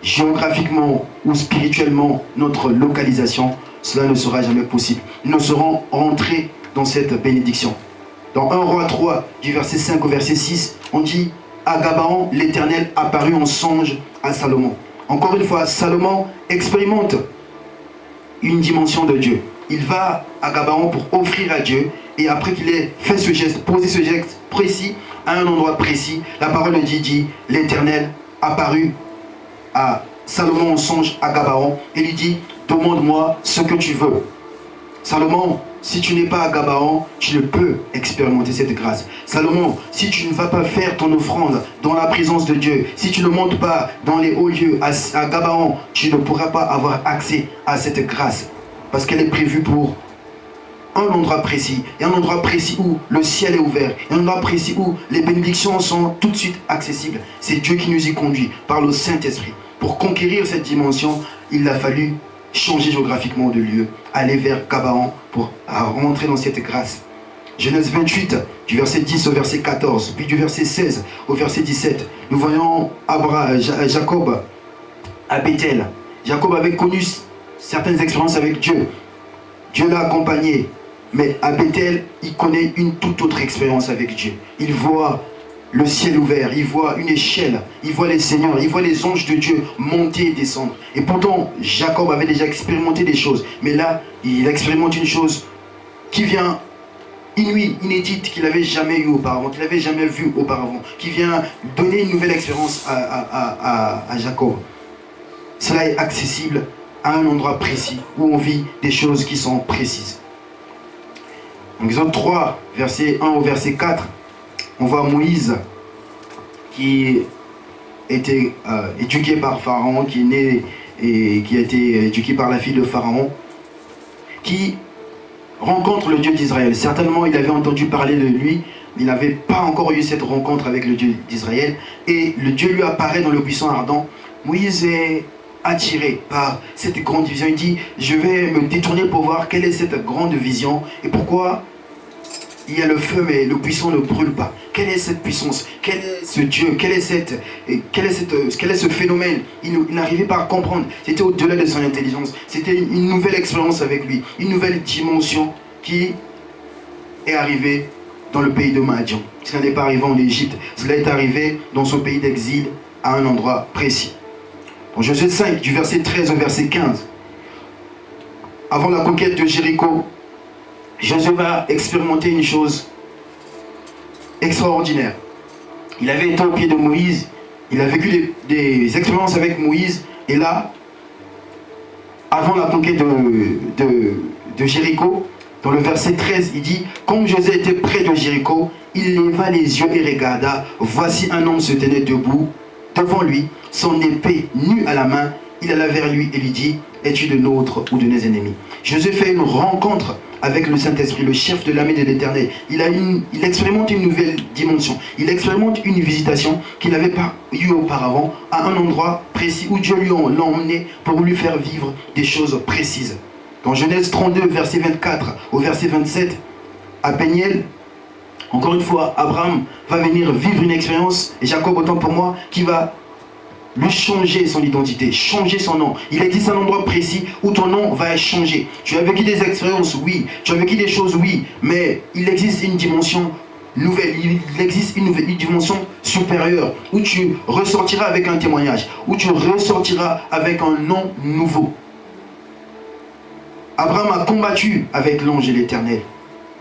géographiquement ou spirituellement notre localisation, cela ne sera jamais possible. Nous serons rentrés dans cette bénédiction. Dans 1 Roi 3, du verset 5 au verset 6, on dit à Gabaon, l'Éternel apparut en songe à Salomon. Encore une fois, Salomon expérimente une dimension de Dieu. Il va à Gabaon pour offrir à Dieu, et après qu'il ait fait ce geste, posé ce geste précis, à un endroit précis, la parole dit, l'Éternel apparut à Salomon en songe à Gabaon, et lui dit, demande-moi ce que tu veux. Salomon, si tu n'es pas à Gabaon, tu ne peux expérimenter cette grâce. Salomon, si tu ne vas pas faire ton offrande dans la présence de Dieu, si tu ne montes pas dans les hauts lieux à Gabaon, tu ne pourras pas avoir accès à cette grâce. Parce qu'elle est prévue pour un endroit précis, et un endroit précis où le ciel est ouvert, et un endroit précis où les bénédictions sont tout de suite accessibles. C'est Dieu qui nous y conduit par le Saint-Esprit. Pour conquérir cette dimension, il a fallu changer géographiquement de lieu, aller vers Gabaon pour rentrer dans cette grâce. Genèse 28, du verset 10 au verset 14, puis du verset 16 au verset 17, nous voyons Jacob à Bethel. Jacob avait connu certaines expériences avec Dieu. Dieu l'a accompagné, mais à Bethel, il connaît une toute autre expérience avec Dieu. Il voit le ciel ouvert, il voit une échelle, il voit les seigneurs, il voit les anges de Dieu monter et descendre. Et pourtant, Jacob avait déjà expérimenté des choses. Mais là, il expérimente une chose qui vient inouïe, inédite, qu'il n'avait jamais eu auparavant, qu'il n'avait jamais vu auparavant, qui vient donner une nouvelle expérience à Jacob. Cela est accessible à un endroit précis, où on vit des choses qui sont précises. En Exode 3, verset 1 au verset 4, on voit Moïse qui était éduqué par Pharaon, qui est né et qui a été éduqué par la fille de Pharaon, qui rencontre le Dieu d'Israël. Certainement, il avait entendu parler de lui, mais il n'avait pas encore eu cette rencontre avec le Dieu d'Israël. Et le Dieu lui apparaît dans le buisson ardent. Moïse est attiré par cette grande vision. Il dit, je vais me détourner pour voir quelle est cette grande vision et pourquoi il y a le feu mais le buisson ne brûle pas. Quelle est cette puissance? Quel est ce Dieu? Quel est ce phénomène? Il n'arrivait pas à comprendre. C'était au-delà de son intelligence. C'était une nouvelle expérience avec lui, une nouvelle dimension qui est arrivée dans le pays de Madian. Cela n'est pas arrivé en Égypte, cela est arrivé dans son pays d'exil à un endroit précis. Dans Josué 5, du verset 13 au verset 15, avant la conquête de Jéricho, Josué va expérimenter une chose extraordinaire. Il avait été au pied de Moïse, il a vécu des expériences avec Moïse, et là, avant la conquête de Jéricho, dans le verset 13, il dit, comme Josué était près de Jéricho, il leva les yeux et regarda, voici un homme se tenait debout devant lui, son épée nue à la main. Il alla vers lui et lui dit, es-tu de nôtres ou de nos ennemis? Josué fait une rencontre avec le Saint-Esprit, le chef de l'armée de l'Éternel. Il expérimente une nouvelle dimension. Il expérimente une visitation qu'il n'avait pas eue auparavant à un endroit précis où Dieu l'a emmené pour lui faire vivre des choses précises. Dans Genèse 32, verset 24 au verset 27, à Péniel, encore une fois, Abraham va venir vivre une expérience, et Jacob autant pour moi, qui va lui changer son identité, changer son nom. Il existe un endroit précis où ton nom va changer. Tu as vécu des expériences, oui. Tu as vécu des choses, oui. Mais il existe une dimension nouvelle. Il existe une dimension supérieure où tu ressortiras avec un témoignage, où tu ressortiras avec un nom nouveau. Abraham a combattu avec l'ange de l'Éternel.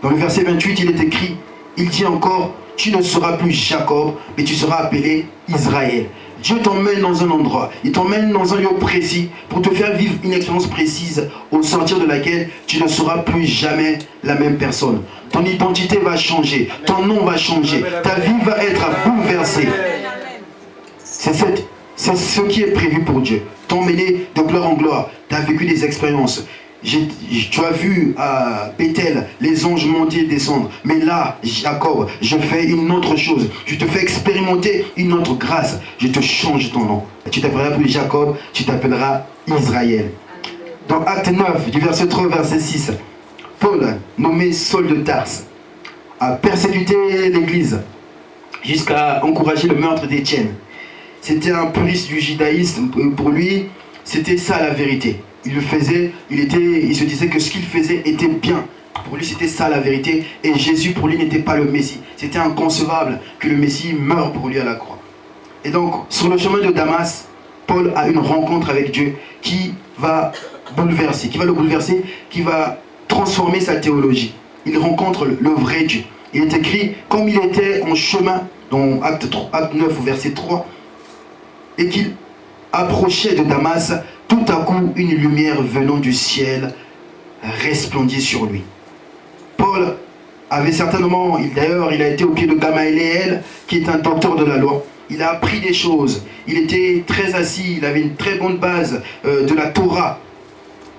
Dans le verset 28, il est écrit, il dit encore, tu ne seras plus Jacob, mais tu seras appelé Israël. Dieu t'emmène dans un endroit, il t'emmène dans un lieu précis pour te faire vivre une expérience précise au sortir de laquelle tu ne seras plus jamais la même personne. Ton identité va changer, ton nom va changer, ta vie va être bouleversée. C'est ce qui est prévu pour Dieu. T'emmener de gloire en gloire. Tu as vécu des expériences. Tu as vu à Bethel les anges monter et descendre. Mais là, Jacob, je fais une autre chose. Je te fais expérimenter une autre grâce. Je te change ton nom. Tu t'appelleras plus Jacob, tu t'appelleras Israël. Dans Acte 9, du verset 3 au verset 6, Paul, nommé Saul de Tarse, a persécuté l'église jusqu'à encourager le meurtre d'Étienne. C'était un puriste du judaïsme. Pour lui, c'était ça la vérité. Il le faisait, il se disait que ce qu'il faisait était bien. Pour lui, c'était ça la vérité. Et Jésus, pour lui, n'était pas le Messie. C'était inconcevable que le Messie meure pour lui à la croix. Et donc, sur le chemin de Damas, Paul a une rencontre avec Dieu qui va le bouleverser, qui va transformer sa théologie. Il rencontre le vrai Dieu. Il est écrit, comme il était en chemin, dans Acte 9, verset 3, et qu'il approchait de Damas, tout à coup, une lumière venant du ciel resplendit sur lui. Paul avait certainement, d'ailleurs, il a été au pied de Gamaliel, qui est un docteur de la loi. Il a appris des choses. Il était très assis, il avait une très bonne base de la Torah.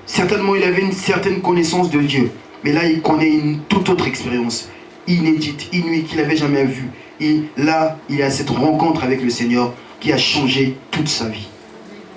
Certainement, il avait une certaine connaissance de Dieu. Mais là, il connaît une toute autre expérience, inédite, inouïe, qu'il n'avait jamais vue. Et là, il a cette rencontre avec le Seigneur qui a changé toute sa vie.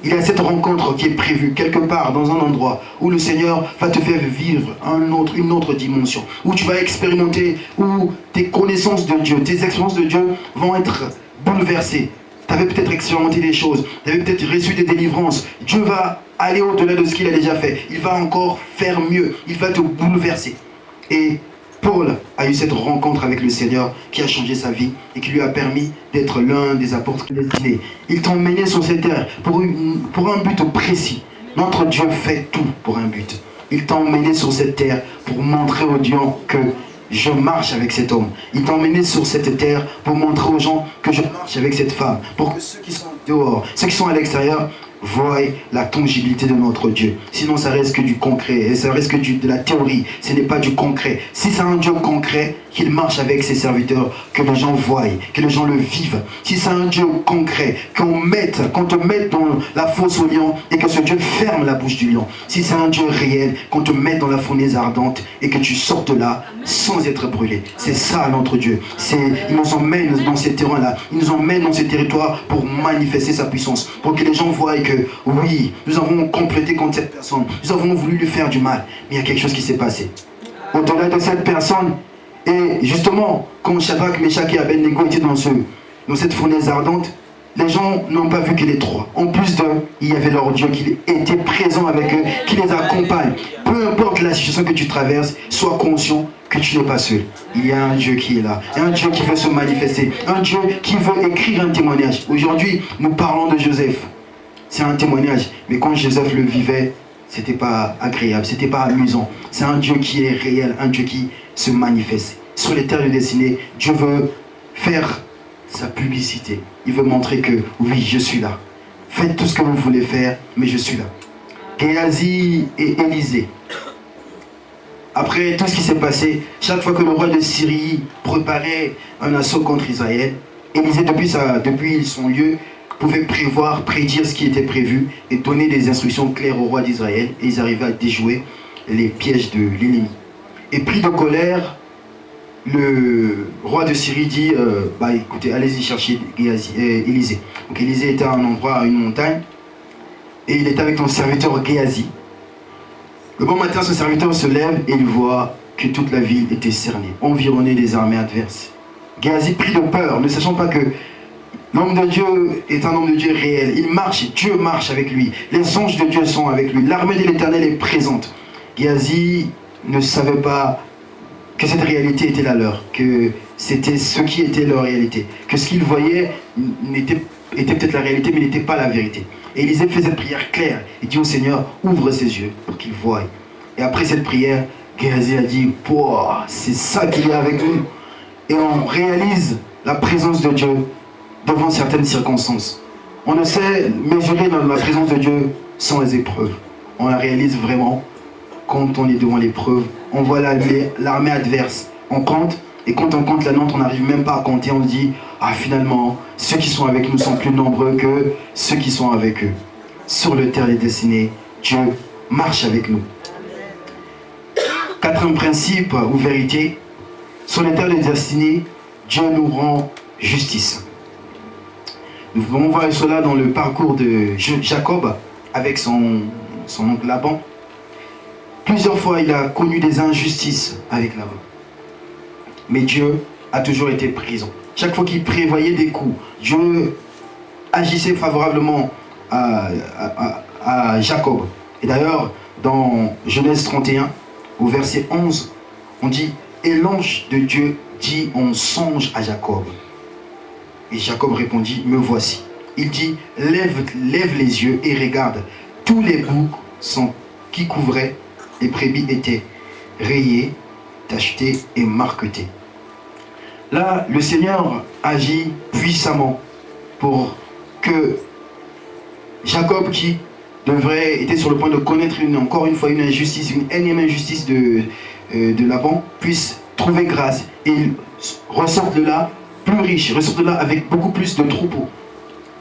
Il y a cette rencontre qui est prévue quelque part dans un endroit où le Seigneur va te faire vivre une autre dimension, où tu vas expérimenter, où tes connaissances de Dieu, tes expériences de Dieu vont être bouleversées. Tu avais peut-être expérimenté des choses, tu avais peut-être reçu des délivrances. Dieu va aller au-delà de ce qu'il a déjà fait. Il va encore faire mieux, il va te bouleverser. Et Paul a eu cette rencontre avec le Seigneur qui a changé sa vie et qui lui a permis d'être l'un des apôtres destinés. Il t'a emmené sur cette terre pour un but précis. Notre Dieu fait tout pour un but. Il t'a emmené sur cette terre pour montrer aux gens que je marche avec cet homme. Il t'a emmené sur cette terre pour montrer aux gens que je marche avec cette femme. Pour que ceux qui sont dehors, ceux qui sont à l'extérieur, voient la tangibilité de notre Dieu. Sinon, ça reste que du concret, et ça reste que de la théorie. Ce n'est pas du concret. Si c'est un Dieu concret, qu'il marche avec ses serviteurs, que les gens voient, que les gens le vivent. Si c'est un Dieu concret, qu'on te mette dans la fosse au lion et que ce Dieu ferme la bouche du lion. Si c'est un Dieu réel, qu'on te mette dans la fournaise ardente et que tu sortes de là sans être brûlé. C'est ça notre Dieu. Il nous emmène dans ces terrains-là. Il nous emmène dans ces territoires pour manifester sa puissance. Pour que les gens voient que oui, nous avons complété contre cette personne. Nous avons voulu lui faire du mal. Mais il y a quelque chose qui s'est passé. Au-delà de cette personne, et justement, quand Shadrach, Meshach et Abednego étaient dans cette fournaise ardente, les gens n'ont pas vu que les trois. En plus d'eux, il y avait leur Dieu qui était présent avec eux, qui les accompagne. Peu importe la situation que tu traverses, sois conscient que tu n'es pas seul. Il y a un Dieu qui est là, un Dieu qui veut se manifester, un Dieu qui veut écrire un témoignage. Aujourd'hui, nous parlons de Joseph. C'est un témoignage, mais quand Joseph le vivait, c'était pas agréable, c'était pas amusant. C'est un Dieu qui est réel, un Dieu qui se manifeste. Sur les terres de destinée, Dieu veut faire sa publicité. Il veut montrer que oui, je suis là. Faites tout ce que vous voulez faire, mais je suis là. Géasi et Élisée. Après tout ce qui s'est passé, chaque fois que le roi de Syrie préparait un assaut contre Israël, Élisée, depuis son lieu, pouvait prédire ce qui était prévu et donner des instructions claires au roi d'Israël, et ils arrivaient à déjouer les pièges de l'ennemi. Et pris de colère, le roi de Syrie dit écoutez, allez-y chercher Élisée. Donc Élisée était à un endroit, à une montagne, et il était avec ton serviteur Géasi. Le bon matin, ce serviteur se lève et il voit que toute la ville était cernée, environnée des armées adverses. Géasi prit de peur, ne sachant pas que l'homme de Dieu est un homme de Dieu réel. Il marche, Dieu marche avec lui. Les anges de Dieu sont avec lui. L'armée de l'Éternel est présente. Géasi ne savait pas que cette réalité était la leur, que c'était ce qui était leur réalité, que ce qu'il voyait était peut-être la réalité, mais n'était pas la vérité. Et Élisée fait cette prière claire. Il dit au Seigneur, ouvre ses yeux pour qu'il voie. Et après cette prière, Géasi a dit, c'est ça qu'il y a avec nous. Et on réalise la présence de Dieu devant certaines circonstances. On ne sait mesurer la présence de Dieu sans les épreuves. On la réalise vraiment quand on est devant l'épreuve. On voit l'armée adverse, on compte, et quand on compte la nôtre, on n'arrive même pas à compter. On se dit, finalement, ceux qui sont avec nous sont plus nombreux que ceux qui sont avec eux. Sur le terre des destinées, Dieu marche avec nous. Quatrième principe ou vérité, sur le terre des destinées, Dieu nous rend justice. Nous pouvons voir cela dans le parcours de Jacob avec son oncle Laban. Plusieurs fois, il a connu des injustices avec Laban. Mais Dieu a toujours été présent. Chaque fois qu'il prévoyait des coups, Dieu agissait favorablement à Jacob. Et d'ailleurs, dans Genèse 31, au verset 11, on dit « Et l'ange de Dieu dit en songe à Jacob. » Et Jacob répondit, me voici. Il dit, lève les yeux et regarde. Tous les boucs qui couvraient les brebis étaient rayés, tachetés et marquetés. Là, le Seigneur agit puissamment pour que Jacob, qui était sur le point de connaître encore une fois une injustice, une énième injustice de Laban, puisse trouver grâce et il ressorte de là plus riche, ressorte de là avec beaucoup plus de troupeaux.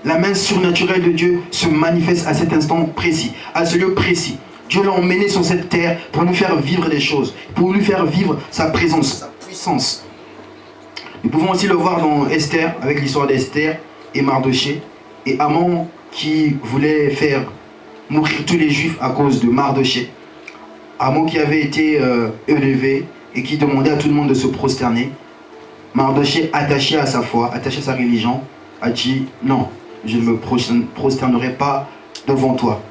La main surnaturelle de Dieu se manifeste à cet instant précis, à ce lieu précis. Dieu l'a emmené sur cette terre pour nous faire vivre des choses, pour nous faire vivre sa présence, sa puissance. Nous pouvons aussi le voir dans Esther, avec l'histoire d'Esther et Mardoché, et Haman qui voulait faire mourir tous les Juifs à cause de Mardoché. Haman qui avait été élevé et qui demandait à tout le monde de se prosterner. Mardoché, attaché à sa foi, attaché à sa religion, a dit non, je ne me prosternerai pas devant toi.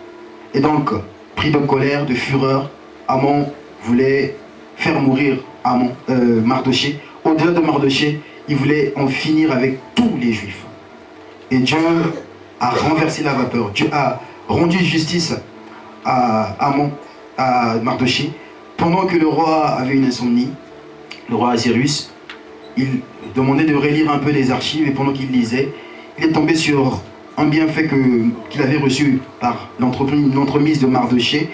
Et donc, pris de colère, de fureur, Haman voulait faire mourir Mardoché. Au-delà de Mardoché, il voulait en finir avec tous les Juifs. Et Dieu a renversé la vapeur. Dieu a rendu justice à Mardoché. Pendant que le roi avait une insomnie, le roi Assuérus, il demandait de relire un peu les archives, et pendant qu'il lisait, il est tombé sur un bienfait qu'il avait reçu par l'entremise de Mardoché.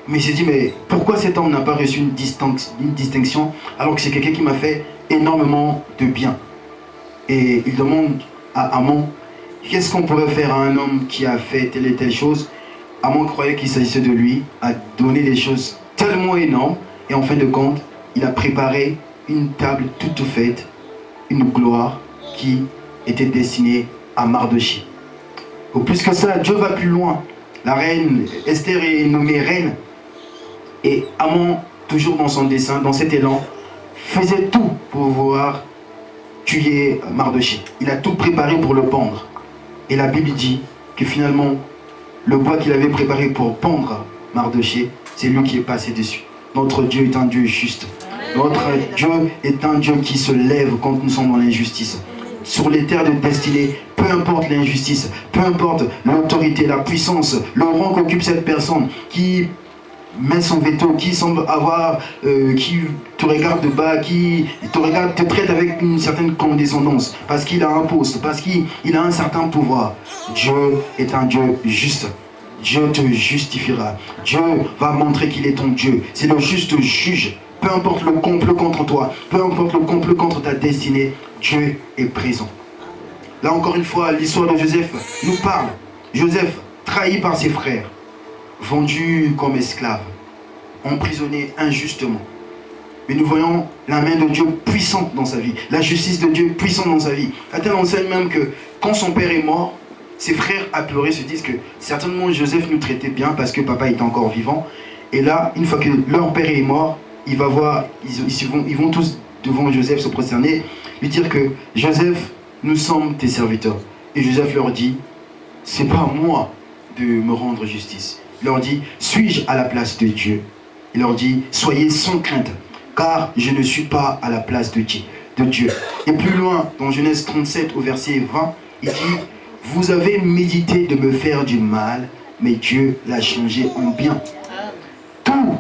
Mais il s'est dit, mais pourquoi cet homme n'a pas reçu une distinction alors que c'est quelqu'un qui m'a fait énormément de bien? Et il demande à Haman, qu'est-ce qu'on pourrait faire à un homme qui a fait telle et telle chose? Haman croyait qu'il s'agissait de lui, a donné des choses tellement énormes, et en fin de compte, il a préparé une table toute faite, une gloire qui était destinée à Mardoché. Au plus que ça, Dieu va plus loin. La reine Esther est nommée reine, et Haman, toujours dans son dessein, dans cet élan, faisait tout pour pouvoir tuer Mardoché. Il a tout préparé pour le pendre. Et la Bible dit que finalement, le bois qu'il avait préparé pour pendre Mardoché, c'est lui qui est passé dessus. Notre Dieu est un Dieu juste. Notre Dieu est un Dieu qui se lève quand nous sommes dans l'injustice. Sur les terres de destinée, peu importe l'injustice, peu importe l'autorité, la puissance, le rang qu'occupe cette personne qui met son veto, qui semble avoir, qui te regarde de bas, qui te traite avec une certaine condescendance, parce qu'il a un poste, parce qu'il a un certain pouvoir. Dieu est un Dieu juste. Dieu te justifiera. Dieu va montrer qu'il est ton Dieu. C'est le juste juge. Peu importe le complot contre toi, peu importe le complot contre ta destinée, Dieu est présent. Là encore une fois, l'histoire de Joseph nous parle. Joseph, trahi par ses frères, vendu comme esclave, emprisonné injustement. Mais nous voyons la main de Dieu puissante dans sa vie, la justice de Dieu puissante dans sa vie. À tel enseigne même que quand son père est mort, ses frères apeurés se disent que certainement Joseph nous traitait bien parce que papa était encore vivant. Et là, une fois que leur père est mort, ils vont tous devant Joseph se prosterner, lui dire que Joseph, nous sommes tes serviteurs. Et Joseph leur dit, c'est pas à moi de me rendre justice. Il leur dit, suis-je à la place de Dieu? Il leur dit, soyez sans crainte, car je ne suis pas à la place de Dieu. Et plus loin, dans Genèse 37 au verset 20, il dit, vous avez médité de me faire du mal, mais Dieu l'a changé en bien. Tout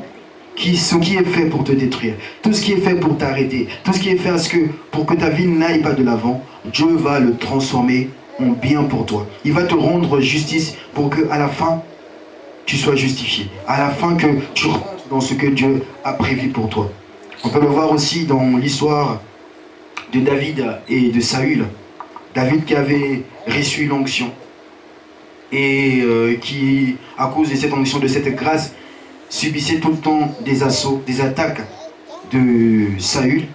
ce qui est fait pour te détruire, tout ce qui est fait pour t'arrêter, tout ce qui est fait pour que ta vie n'aille pas de l'avant, Dieu va le transformer en bien pour toi. Il va te rendre justice pour qu'à la fin, tu sois justifié. À la fin que tu rentres dans ce que Dieu a prévu pour toi. On peut le voir aussi dans l'histoire de David et de Saül. David qui avait reçu l'onction et qui, à cause de cette onction, de cette grâce, subissait tout le temps des assauts, des attaques de Saül.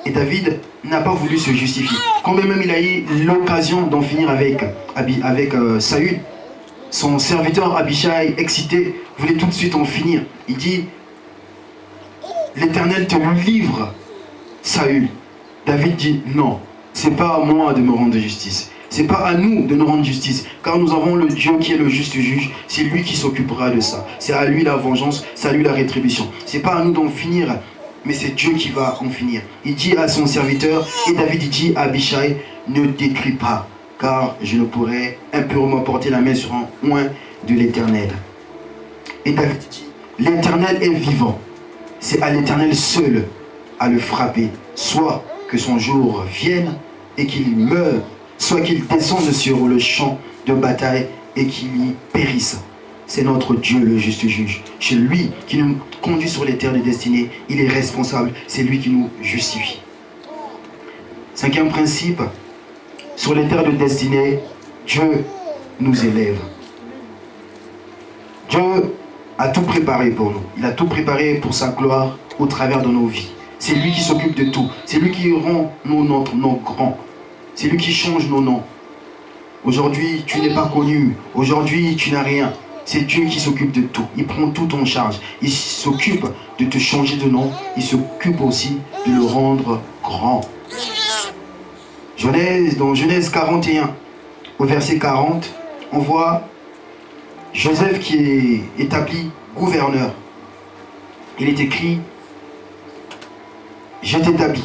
Et David n'a pas voulu se justifier. Quand même il a eu l'occasion d'en finir avec Saül, son serviteur Abishai, excité, voulait tout de suite en finir. Il dit, l'Éternel te livre Saül. David dit, non, c'est pas à moi de me rendre justice. C'est pas à nous de nous rendre justice, car nous avons le Dieu qui est le juste juge. C'est lui qui s'occupera de ça. C'est à lui la vengeance, c'est à lui la rétribution. C'est pas à nous d'en finir, mais c'est Dieu qui va en finir. Il dit à son serviteur, et David dit à Abishai, ne détruis pas car je ne pourrais impurement porter la main sur un oint de l'Éternel. Et David dit, l'Éternel est vivant. C'est à l'Éternel seul à le frapper. Soit que son jour vienne et qu'il meure, soit qu'il descende sur le champ de bataille et qu'il y périsse. C'est notre Dieu le juste juge. C'est lui qui nous conduit sur les terres de destinée. Il est responsable. C'est lui qui nous justifie. Cinquième principe, sur les terres de destinée, Dieu nous élève. Dieu a tout préparé pour nous. Il a tout préparé pour sa gloire au travers de nos vies. C'est lui qui s'occupe de tout. C'est lui qui rend nos noms grands. C'est lui qui change nos noms. Aujourd'hui, tu n'es pas connu. Aujourd'hui, tu n'as rien. C'est Dieu qui s'occupe de tout. Il prend tout en charge. Il s'occupe de te changer de nom. Il s'occupe aussi de le rendre grand. Dans Genèse 41, au verset 40, on voit Joseph qui est établi gouverneur. Il est écrit, je t'établis.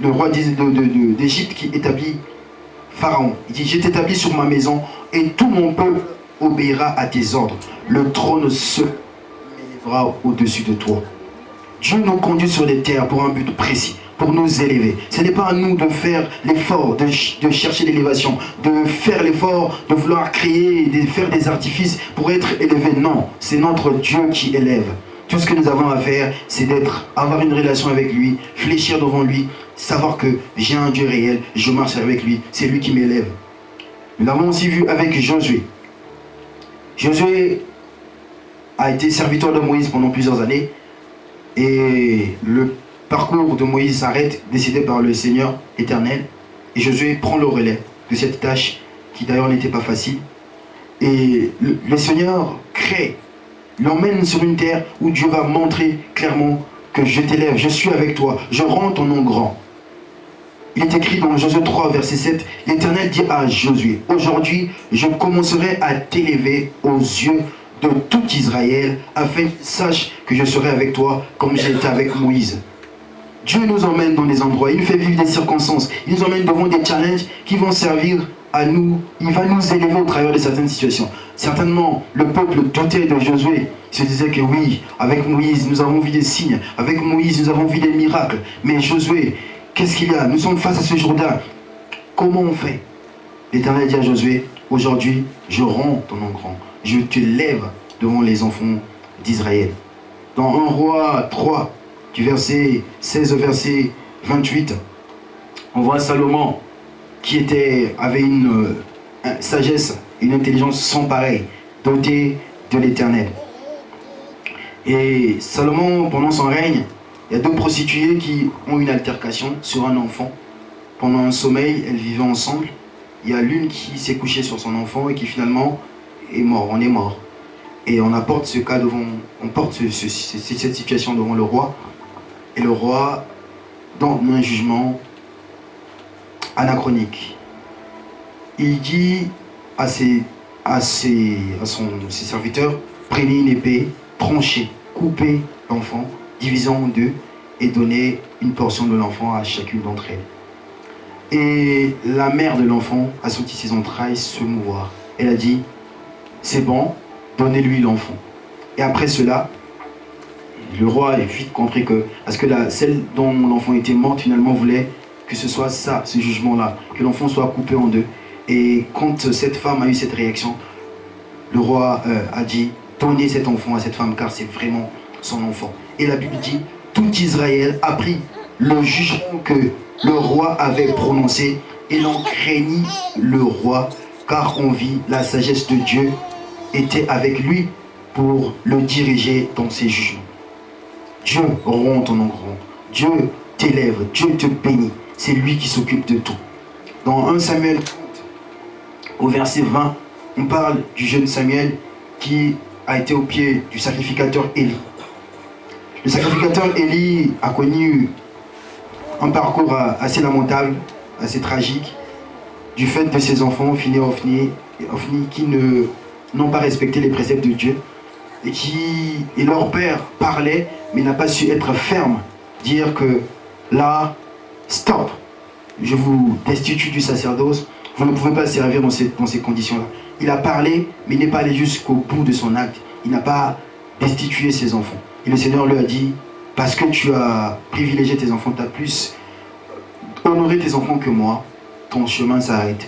Le roi d'Égypte qui établit Pharaon. Il dit, je t'établis sur ma maison et tout mon peuple obéira à tes ordres. Le trône se m'élèvera au-dessus de toi. Dieu nous conduit sur les terres pour un but précis, pour nous élever. Ce n'est pas à nous de faire l'effort, de chercher l'élévation, de faire l'effort, de vouloir créer, de faire des artifices pour être élevé. Non, c'est notre Dieu qui élève. Tout ce que nous avons à faire, c'est avoir une relation avec lui, fléchir devant lui, savoir que j'ai un Dieu réel, je marche avec lui, c'est lui qui m'élève. Nous l'avons aussi vu avec Josué. Josué a été serviteur de Moïse pendant plusieurs années et le parcours de Moïse s'arrête, décidé par le Seigneur éternel, et Josué prend le relais de cette tâche qui d'ailleurs n'était pas facile. Et le Seigneur l'emmène sur une terre où Dieu va montrer clairement que je t'élève, je suis avec toi, je rends ton nom grand. Il est écrit dans Josué 3, verset 7, l'Éternel dit à Josué, aujourd'hui je commencerai à t'élever aux yeux de tout Israël, afin qu'il sache que je serai avec toi comme j'ai été avec Moïse. Dieu nous emmène dans des endroits, il nous fait vivre des circonstances, il nous emmène devant des challenges qui vont servir à nous, il va nous élever au travers de certaines situations. Certainement, le peuple doutait de Josué, il se disait que oui, avec Moïse, nous avons vu des signes, avec Moïse, nous avons vu des miracles, mais Josué, qu'est-ce qu'il y a? Nous sommes face à ce Jourdain. Comment on fait? L'Éternel dit à Josué, aujourd'hui, je rends ton nom grand, je te lève devant les enfants d'Israël. Dans 1 Roi 3, du verset 16 au verset 28, on voit Salomon qui avait une sagesse, une intelligence sans pareil, doté de l'Éternel. Et Salomon, pendant son règne, il y a deux prostituées qui ont une altercation sur un enfant. Pendant un sommeil, elles vivaient ensemble. Il y a l'une qui s'est couchée sur son enfant et qui finalement est mort. On est mort. Et on apporte ce cas on porte cette situation devant le roi. Et le roi donne un jugement anachronique. Il dit à ses serviteurs, prenez une épée, tranchez, coupez l'enfant, divisez en deux et donnez une portion de l'enfant à chacune d'entre elles. Et la mère de l'enfant a senti ses entrailles se mouvoir. Elle a dit, c'est bon, donnez-lui l'enfant. Et après cela, le roi a vite compris parce que celle dont l'enfant était morte finalement voulait que ce soit ça, ce jugement-là, que l'enfant soit coupé en deux. Et quand cette femme a eu cette réaction, le roi a dit, donnez cet enfant à cette femme car c'est vraiment son enfant. Et la Bible dit, tout Israël a pris le jugement que le roi avait prononcé et l'on craignit le roi car on vit la sagesse de Dieu était avec lui pour le diriger dans ses jugements. Dieu rend ton nom grand. Dieu t'élève, Dieu te bénit. C'est lui qui s'occupe de tout. Dans 1 Samuel 30, au verset 20, on parle du jeune Samuel qui a été au pied du sacrificateur Élie. Le sacrificateur Élie a connu un parcours assez lamentable, assez tragique, du fait de ses enfants, Phiné et Ophni, qui n'ont pas respecté les préceptes de Dieu et leur père parlait, mais n'a pas su être ferme, dire que là, stop, je vous destitue du sacerdoce, Vous ne pouvez pas servir dans ces conditions-là. Il a parlé, mais il n'est pas allé jusqu'au bout de son acte. Il n'a pas destitué ses enfants. Et le Seigneur lui a dit, parce que tu as privilégié tes enfants, tu as plus honoré tes enfants que moi, ton chemin s'arrête.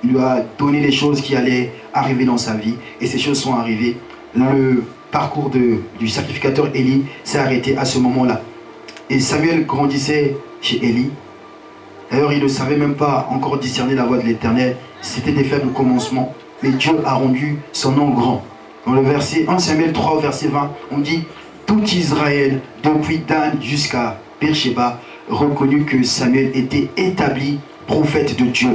Il lui a donné les choses qui allaient arriver dans sa vie, et ces choses sont arrivées. Le parcours du sacrificateur Élie s'est arrêté à ce moment-là. Et Samuel grandissait chez Élie. D'ailleurs, il ne savait même pas encore discerner la voix de l'Éternel. C'était des faibles commencements, mais Dieu a rendu son nom grand. Dans le verset 1 Samuel 3, verset 20, on dit « Tout Israël, depuis Dan jusqu'à Beersheba, reconnut que Samuel était établi prophète de Dieu. »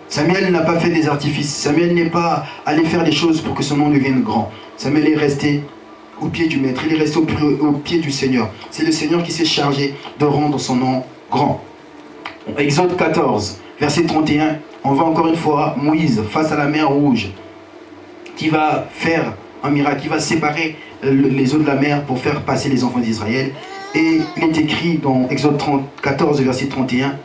Samuel n'a pas fait des artifices. Samuel n'est pas allé faire des choses pour que son nom devienne grand. Samuel est resté au pied du maître. Il est resté au pied du Seigneur. C'est le Seigneur qui s'est chargé de rendre son nom grand. Exode 14, verset 31. On voit encore une fois Moïse face à la mer Rouge qui va faire un miracle, qui va séparer les eaux de la mer pour faire passer les enfants d'Israël. Et il est écrit dans Exode 14, verset 31.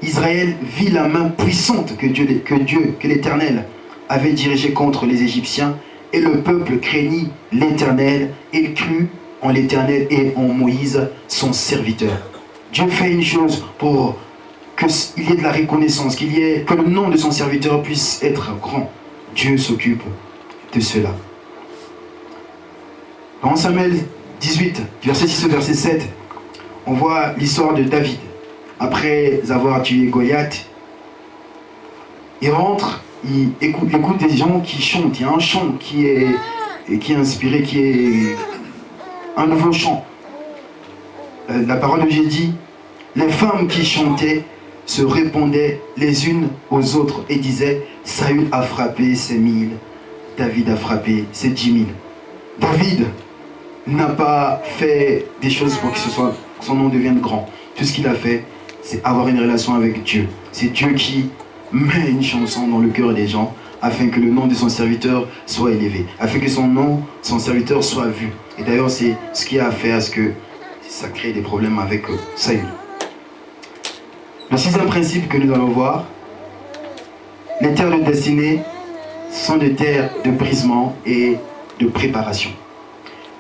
Israël vit la main puissante que l'Éternel avait dirigée contre les Égyptiens, et le peuple craignit l'Éternel, et il crut en l'Éternel et en Moïse, son serviteur. Dieu fait une chose pour qu'il y ait de la reconnaissance, que le nom de son serviteur puisse être grand. Dieu s'occupe de cela. Dans Samuel 18, verset 6 au verset 7, on voit l'histoire de David. Après avoir tué Goliath, il rentre, il écoute des gens qui chantent. Il y a un chant qui est inspiré, qui est un nouveau chant. La parole de Dieu dit, les femmes qui chantaient se répondaient les unes aux autres et disaient, Saül a frappé ses 1000, David a frappé ses 10 000. David n'a pas fait des choses pour que son nom devienne grand. Tout ce qu'il a fait, c'est avoir une relation avec Dieu. C'est Dieu qui met une chanson dans le cœur des gens afin que le nom de son serviteur soit élevé, afin que son serviteur soit vu. Et d'ailleurs, c'est ce qui a fait à ce que ça crée des problèmes avec Saül. Le sixième principe que nous allons voir, les terres de destinée sont des terres de brisement et de préparation.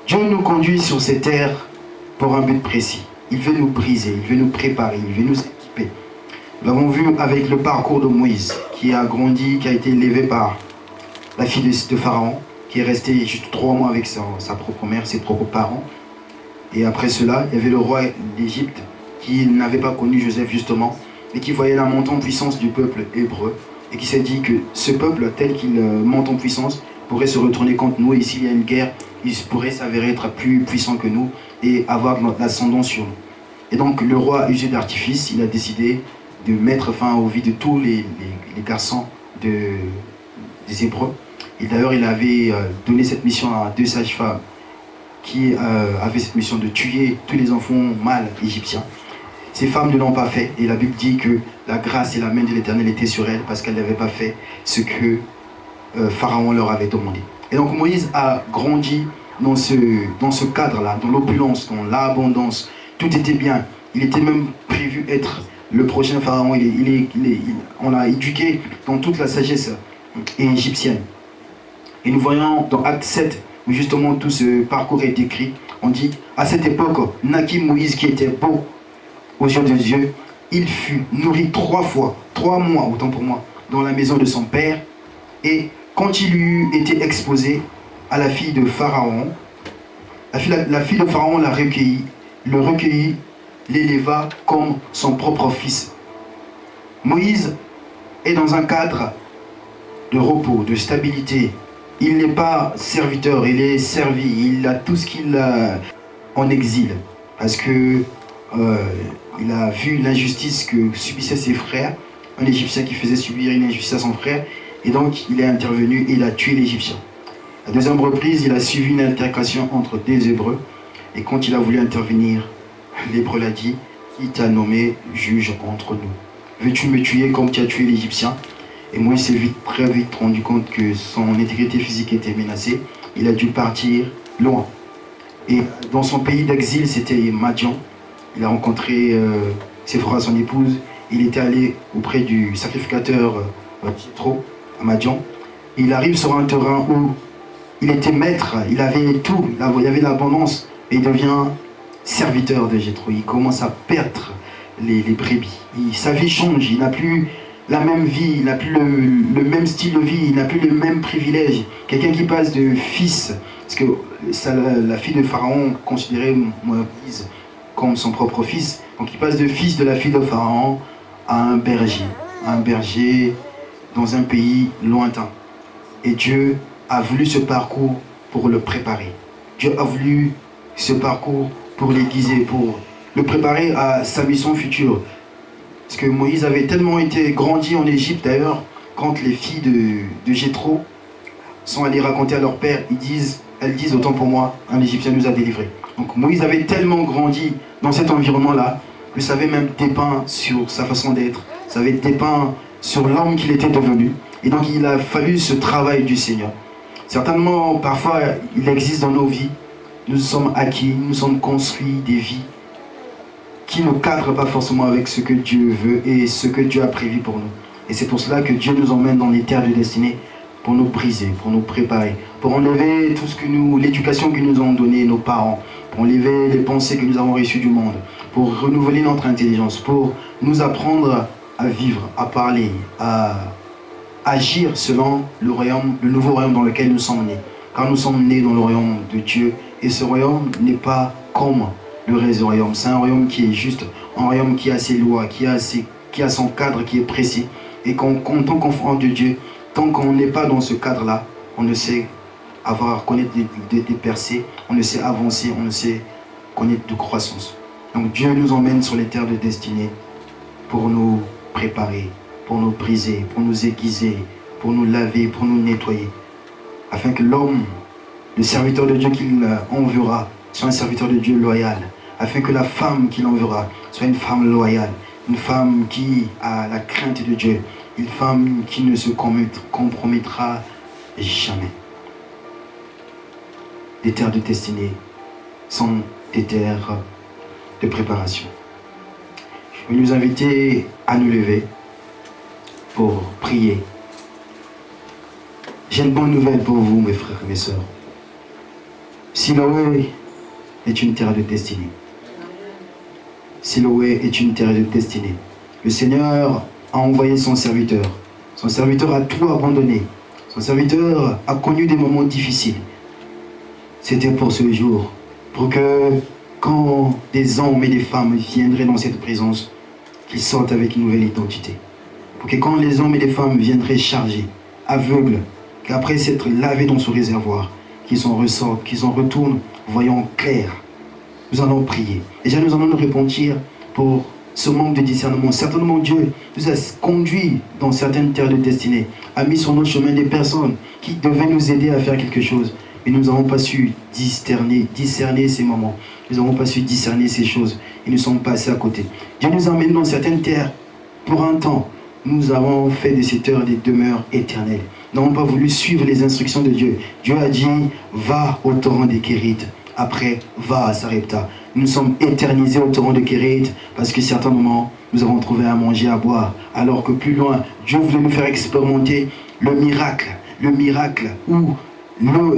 Dieu nous conduit sur ces terres pour un but précis. Il veut nous briser, il veut nous préparer, il veut nous équiper. Nous l'avons vu avec le parcours de Moïse, qui a grandi, qui a été élevé par la fille de Pharaon, qui est restée juste 3 mois avec sa propre mère, ses propres parents. Et après cela, il y avait le roi d'Égypte, qui n'avait pas connu Joseph justement, mais qui voyait la montée en puissance du peuple hébreu, et qui s'est dit que ce peuple, tel qu'il monte en puissance, pourrait se retourner contre nous, et s'il y a une guerre, il pourrait s'avérer être plus puissant que nous, et avoir de l'ascendant sur nous. Et donc le roi a usé d'artifice, il a décidé de mettre fin aux vies de tous les garçons des Hébreux. Et d'ailleurs il avait donné cette mission à 2 sages-femmes qui avaient cette mission de tuer tous les enfants mâles égyptiens. Ces femmes ne l'ont pas fait, et la Bible dit que la grâce et la main de l'Éternel étaient sur elles parce qu'elles n'avaient pas fait ce que Pharaon leur avait demandé. Et donc Moïse a grandi dans ce cadre-là, dans l'opulence, dans l'abondance. Tout était bien. Il était même prévu être le prochain Pharaon. On l'a éduqué dans toute la sagesse égyptienne. Et nous voyons dans Acte 7, où justement tout ce parcours est décrit, on dit, à cette époque, naquit Moïse qui était beau aux yeux de Dieu. Il fut nourri 3 fois, 3 mois, autant pour moi, dans la maison de son père. Et quand il eut été exposé à la fille de Pharaon, la fille de Pharaon l'a recueilli, le recueillit, l'éleva comme son propre fils. Moïse est dans un cadre de repos, de stabilité. Il n'est pas serviteur, il est servi, il a tout ce qu'il a en exil. Parce que il a vu l'injustice que subissaient ses frères, un Égyptien qui faisait subir une injustice à son frère, et donc il est intervenu et il a tué l'Égyptien. À 2e reprise, il a suivi une altercation entre 2 Hébreux, et quand il a voulu intervenir, l'Hébreu l'a dit, il t'a nommé juge entre nous. Veux-tu me tuer comme tu as tué l'Égyptien? Et Moïse s'est très vite rendu compte que son intégrité physique était menacée. Il a dû partir loin. Et dans son pays d'exil, c'était Madian. Il a rencontré Séphora, son épouse. Il était allé auprès du sacrificateur Jéthro, à Madian. Il arrive sur un terrain où il était maître, il avait tout, il y avait l'abondance, et il devient serviteur de Jéthro. Il commence à perdre les brebis. Sa vie change, il n'a plus la même vie, il n'a plus le même style de vie, il n'a plus les mêmes privilèges. Quelqu'un qui passe de fils, parce que la fille de Pharaon considérait Moïse comme son propre fils, donc il passe de fils de la fille de Pharaon à un berger dans un pays lointain. Et Dieu a voulu ce parcours pour le préparer. Dieu a voulu ce parcours pour l'aiguiser, pour le préparer à sa mission future. Parce que Moïse avait tellement été grandi en Égypte, d'ailleurs, quand les filles de Jéthro sont allées raconter à leur père, elles disent autant pour moi, un Égyptien nous a délivrés. Donc Moïse avait tellement grandi dans cet environnement-là, que ça avait même dépeint sur sa façon d'être, ça avait dépeint sur l'homme qu'il était devenu. Et donc il a fallu ce travail du Seigneur. Certainement, parfois, il existe dans nos vies, nous sommes acquis, nous sommes construits des vies qui ne cadrent pas forcément avec ce que Dieu veut et ce que Dieu a prévu pour nous. Et c'est pour cela que Dieu nous emmène dans les terres de destinée pour nous briser, pour nous préparer, pour enlever tout ce que l'éducation que nous ont donné nos parents, pour enlever les pensées que nous avons reçues du monde, pour renouveler notre intelligence, pour nous apprendre à vivre, à parler, à agir selon le nouveau royaume dans lequel nous sommes nés. Car nous sommes nés dans le royaume de Dieu, et ce royaume n'est pas comme le reste du royaume. C'est un royaume qui est juste, un royaume qui a ses lois, qui a son cadre qui est précis. Et qu'en tant qu'enfant de Dieu, tant qu'on n'est pas dans ce cadre-là, on ne sait connaître des percées, on ne sait avancer, on ne sait connaître de croissance. Donc Dieu nous emmène sur les terres de destinée pour nous préparer, pour nous briser, pour nous aiguiser, pour nous laver, pour nous nettoyer, afin que l'homme, le serviteur de Dieu qu'il enverra, soit un serviteur de Dieu loyal, afin que la femme qu'il enverra soit une femme loyale, une femme qui a la crainte de Dieu, une femme qui ne se compromettra jamais. Les terres de destinée sont des terres de préparation. Je vais nous inviter à nous lever pour prier. J'ai une bonne nouvelle pour vous, mes frères et mes sœurs. Siloé est une terre de destinée. Siloé est une terre de destinée. Le Seigneur a envoyé son serviteur. Son serviteur a tout abandonné. Son serviteur a connu des moments difficiles. C'était pour ce jour, pour que quand des hommes et des femmes viendraient dans cette présence, qu'ils sortent avec une nouvelle identité. Pour que quand les hommes et les femmes viendraient chargés, aveugles, qu'après s'être lavés dans ce réservoir, qu'ils en ressortent, qu'ils en retournent, voyant clair. Nous allons prier. Déjà, nous allons nous repentir pour ce manque de discernement. Certainement, Dieu nous a conduits dans certaines terres de destinée, a mis sur notre chemin des personnes qui devaient nous aider à faire quelque chose. Mais nous n'avons pas su discerner ces moments. Nous n'avons pas su discerner ces choses. Et nous sommes passés à côté. Dieu nous emmène dans certaines terres pour un temps. Nous avons fait de ces terres des demeures éternelles. Nous n'avons pas voulu suivre les instructions de Dieu. Dieu a dit, va au torrent des Kérith. Après, va à Sarepta. Nous sommes éternisés au torrent de Kérith parce que certains moments, nous avons trouvé à manger, à boire. Alors que plus loin, Dieu voulait nous faire expérimenter le miracle où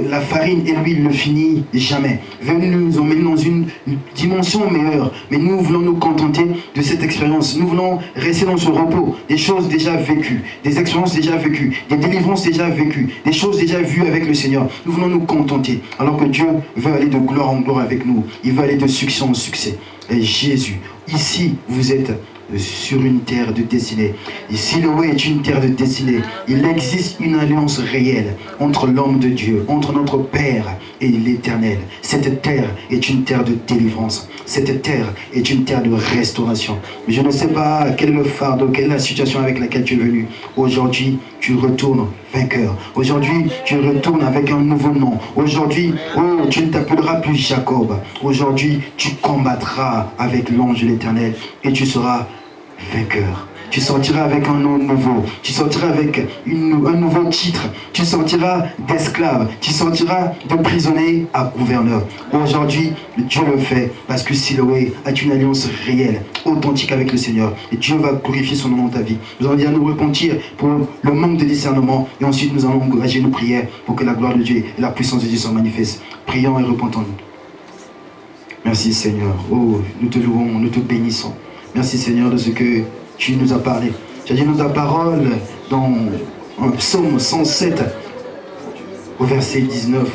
la farine et l'huile ne finit jamais. Venez nous emmener dans une dimension meilleure. Mais nous voulons nous contenter de cette expérience. Nous voulons rester dans ce repos. Des choses déjà vécues, des expériences déjà vécues, des délivrances déjà vécues, des choses déjà vues avec le Seigneur. Nous voulons nous contenter. Alors que Dieu veut aller de gloire en gloire avec nous. Il veut aller de succès en succès. Et Jésus, ici, vous êtes sur une terre de destinée. Et Siloé est une terre de destinée. Il existe une alliance réelle entre l'homme de Dieu, entre notre Père et l'Éternel. Cette terre est une terre de délivrance. Cette terre est une terre de restauration. Je ne sais pas quel est le fardeau, quelle est la situation avec laquelle tu es venu. Aujourd'hui, tu retournes vainqueur. Aujourd'hui, tu retournes avec un nouveau nom. Aujourd'hui, tu ne t'appelleras plus Jacob. Aujourd'hui, tu combattras avec l'ange de l'Éternel et tu seras vainqueur. Tu sortiras avec un nom nouveau. Tu sortiras avec un nouveau titre. Tu sortiras d'esclave. Tu sortiras de prisonnier à gouverneur. Aujourd'hui, Dieu le fait parce que Siloé a une alliance réelle, authentique avec le Seigneur. Et Dieu va glorifier son nom dans ta vie. Nous allons dire nous repentir pour le manque de discernement. Et ensuite, nous allons engager nos prières pour que la gloire de Dieu et la puissance de Dieu soient manifestes. Prions et repentons-nous. Merci Seigneur. Oh, nous te louons, nous te bénissons. Merci Seigneur de ce que tu nous as parlé. Tu as dit nous ta parole dans un psaume 107 au verset 19.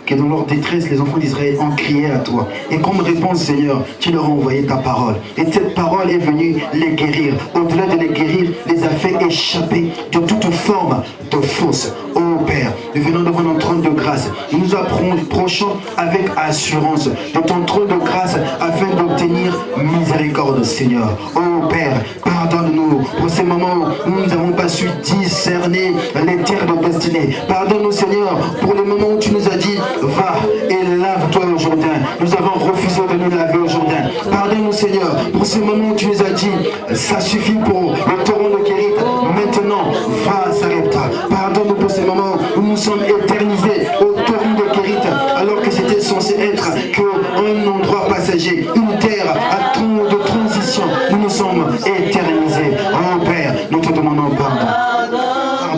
Que dans leur détresse, les enfants d'Israël ont crié à toi. Et comme réponse, Seigneur, tu leur as envoyé ta parole. Et cette parole est venue les guérir. Au-delà de les guérir, les a fait échapper de toute forme de fausse. Oh Père, nous venons devant ton trône de grâce. Nous nous approchons avec assurance de ton trône de grâce afin d'obtenir miséricorde, Seigneur. Oh Père, pardonne-nous pour ces moments où nous n'avons pas su discerner les terres de destinée. Pardonne-nous, Seigneur, pour les moments où tu nous as dit va et lave-toi au Jourdain. Nous avons refusé de nous laver au Jourdain. Pardonne-nous, Seigneur, pour ces moments où tu nous as dit ça suffit pour le torrent de Kérit. Maintenant, va Sarepta. Pardonne-nous pour ces moments où nous sommes éternisés au torrent de Kérit, alors que c'était censé être qu'un endroit passager, une terre de transition. Nous nous sommes éternisés. Oh Père, nous te demandons pardon.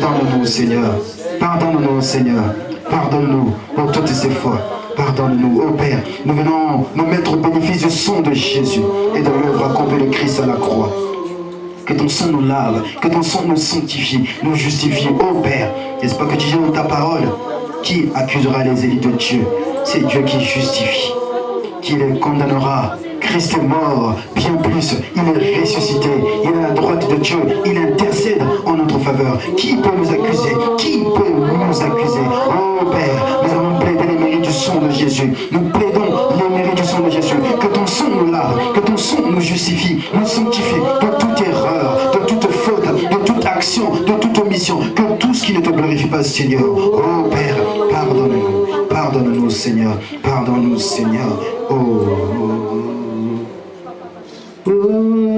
Pardonne-nous, Seigneur. Pardonne-nous, Seigneur. Pardonne-nous pour toutes ces fois. Pardonne-nous, oh Père. Nous venons nous mettre au bénéfice du sang de Jésus et de l'œuvre accomplie de Christ à la croix. Que ton sang nous lave, que ton sang nous sanctifie, nous justifie, oh Père. N'est-ce pas que tu dis dans ta parole, qui accusera les élites de Dieu? C'est Dieu qui justifie, qui les condamnera. Christ est mort, bien plus, il est ressuscité, il est à la droite de Dieu, il intercède en notre faveur. Qui peut nous accuser? Qui peut nous accuser? Oh Père, nous avons plaidé les mérites du sang de Jésus. Nous plaidons les mérites du sang de Jésus. Que ton sang nous lave, que ton sang nous justifie, nous sanctifie de toute erreur, de toute faute, de toute action, de toute omission, que tout ce qui ne te glorifie pas, Seigneur. Oh Père, pardonne-nous, pardonne-nous, Seigneur, pardonne-nous, Seigneur. Alléluia.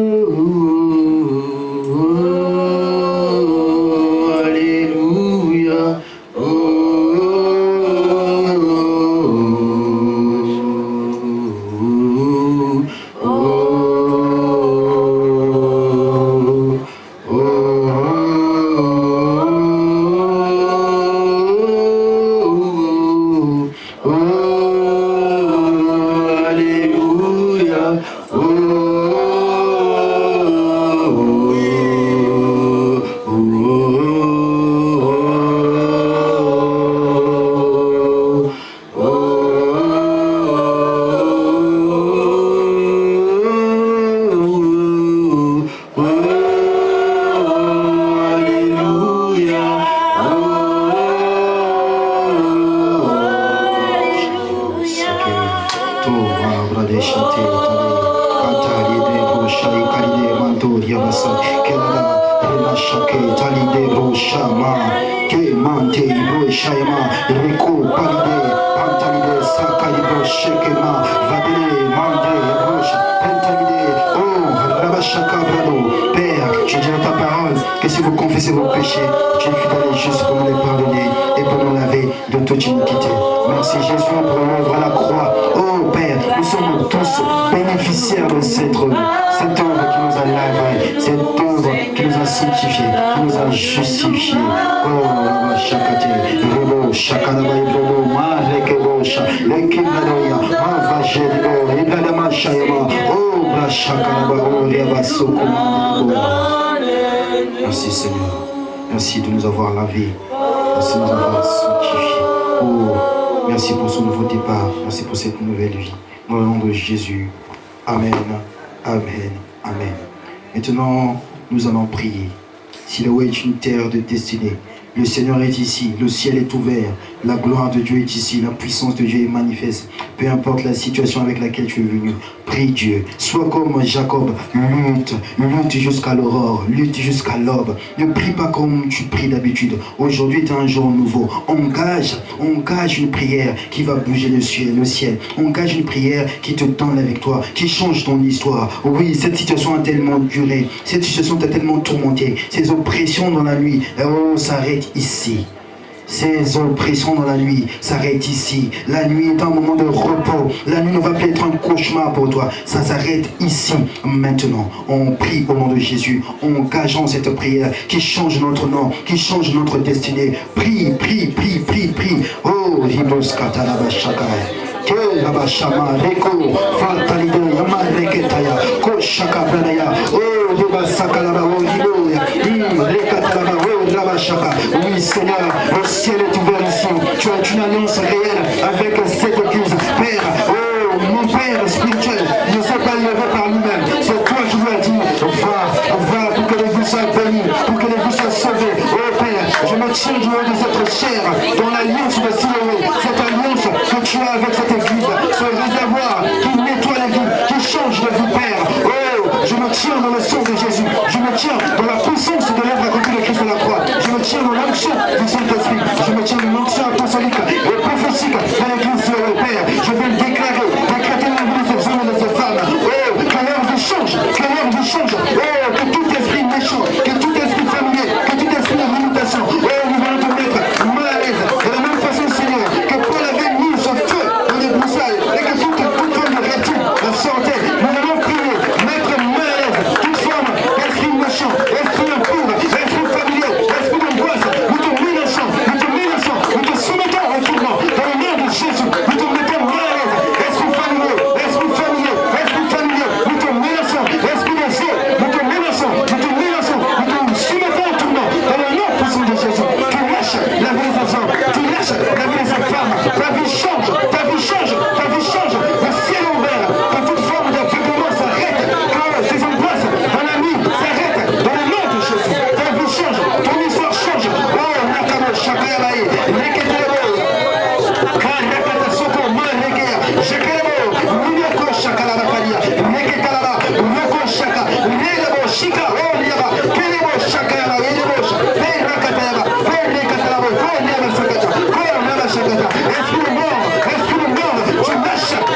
Père, tu dis dans ta parole que si vous confessez vos péchés, tu es fidèle et juste pour nous les pardonner et pour nous laver de toute iniquité. Merci Jésus pour l'œuvre à la croix. Oh Père, nous sommes tous bénéficiaires de cette œuvre qui nous a lavés, cette œuvre qui nous a sanctifiés, qui nous a justifiés. Oh, Shakate, Rebo, Shakanabai, Rebo, Marekebosha, Lekinadoya, Mavajero, Ibadama Shayama, Oh, Brashakanaba, Oh, Riabasokoma. Merci Seigneur. Merci de nous avoir lavés. Merci de nous avoir sanctifiés. Oh, merci pour son nouveau départ. Merci pour cette nouvelle vie. Dans le nom de Jésus. Amen. Amen. Amen. Maintenant, nous allons prier. Siloé est une terre de destinée. Le Seigneur est ici. Le ciel est ouvert. La gloire de Dieu est ici. La puissance de Dieu est manifeste. Peu importe la situation avec laquelle tu es venu, prie Dieu. Sois comme Jacob, lutte jusqu'à l'aurore, lutte jusqu'à l'aube. Ne prie pas comme tu pries d'habitude. Aujourd'hui est un jour nouveau. Engage une prière qui va bouger le ciel. Engage une prière qui te donne la victoire, qui change ton histoire. Oui, cette situation a tellement duré, cette situation t'a tellement tourmenté, ces oppressions dans la nuit, oh, s'arrête ici. Ces oppressions dans la nuit s'arrêtent ici. La nuit est un moment de repos. La nuit ne va plus être un cauchemar pour toi. Ça s'arrête ici, maintenant. On prie au nom de Jésus. Engageons cette prière qui change notre nom, qui change notre destinée. Prie. Oh, Ribos Katalabashaka. Kelabashama, Reko, Fatalide, Yamareketaya, Koshaka Branaya, oh, Debasakalaba, oh, Riboya, Rekatalaba, oh, Rabashaka. Oui, Seigneur, le ciel est ouvert ici. Tu as une alliance réelle avec cette église. Père, oh, mon Père spirituel, ne s'est pas levé par lui-même. C'est toi qui lui as dit, va, pour que les vies soient bénies, pour que les vies soient sauvées. Oh, Père, je me tiens du haut de cette chair, dans l'alliance de Siloé, cette alliance que tu as avec cette église, ce réservoir qui nettoie la vie, qui change de vie, Père. Oh, je me tiens dans le sang de Jésus, je me tiens dans la puissance de l'œuvre accomplie de Christ à la croix, je me tiens dans l'onction du Saint-Esprit, je me tiens dans l'onction apostolique et prophétique de l'église sur le Père. Je vais le déclarer la vie de ces hommes et de ces femmes. Oh, que leur vie change, oh, que tout esprit méchant, que tout esprit familier, que tout esprit de limitation, oh, nous allons te mettre mal à l'aise. De la même façon, Seigneur, que Paul avait mis ce feu dans les broussailles et que toute forme de reptile sortait. Nous allons prier, mettre mal à l'aise toute forme d'esprit méchant, esprit impur, esprit familier, esprit d'angoisse. Nous te menaçons, nous te soumettons au tourment. Dans le nom de Jésus, nous te mettons mal à l'aise. Esprit familier, nous te menaçons. Esprit de feu, nous te menaçons, nous te soumettons au tourment. Dans le nom puissant de Jésus, tu lâches la vie des enfants, tu lâches la vie des femmes. Ta vie change. Le ciel est ouvert, que toute forme d'aveuglement s'arrête, que ces angoisses dans la nuit s'arrêtent. Dans le nom de Jésus, ta vie change, ton histoire change. Oh, Nakamo Shakarabaï, Neketelebo, Karakata Soko, Marekea, Shekelebo, Nuyoko Shakarabalia, Neketalaba, Nuyoko Shaka, Nelebo, Shika, oh, Liaba, Kelebo Shakara, Elebo, Perakataba, Perekatalabo, Koyaba Sakata, Koyaba Shakata, esprit de mort,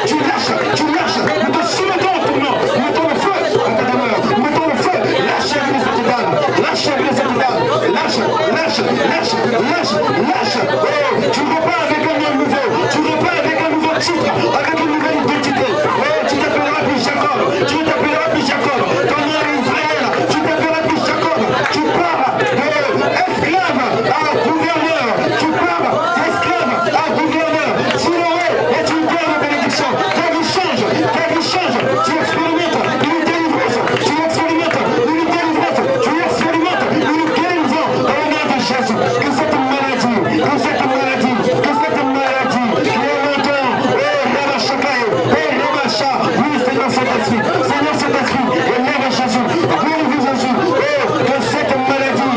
tu lâches, nous te soumettons au tournant, nous mettons le feu à ta demeure, nous mettons le feu, lâche la vie de cette dame, lâche, oh, tu repars avec un nom nouveau, tu repars avec un nouveau titre, avec une nouvelle identité, oh, tu t'appelleras plus Jacob, ton nom est Israël, tu t'appelleras plus Jacob, tu pars d'esclave à gouverneur, tu pars d'esclave à gouverneur, Siloé est une terre de bénédiction, ta vie change, tu expérimentes une délivrance, tu expérimentes une guérison dans le nom de Jésus, que cette maladie, qui est longtemps, oui, Seigneur Saint-Esprit, élève Jésus, glorifie Jésus, que cette maladie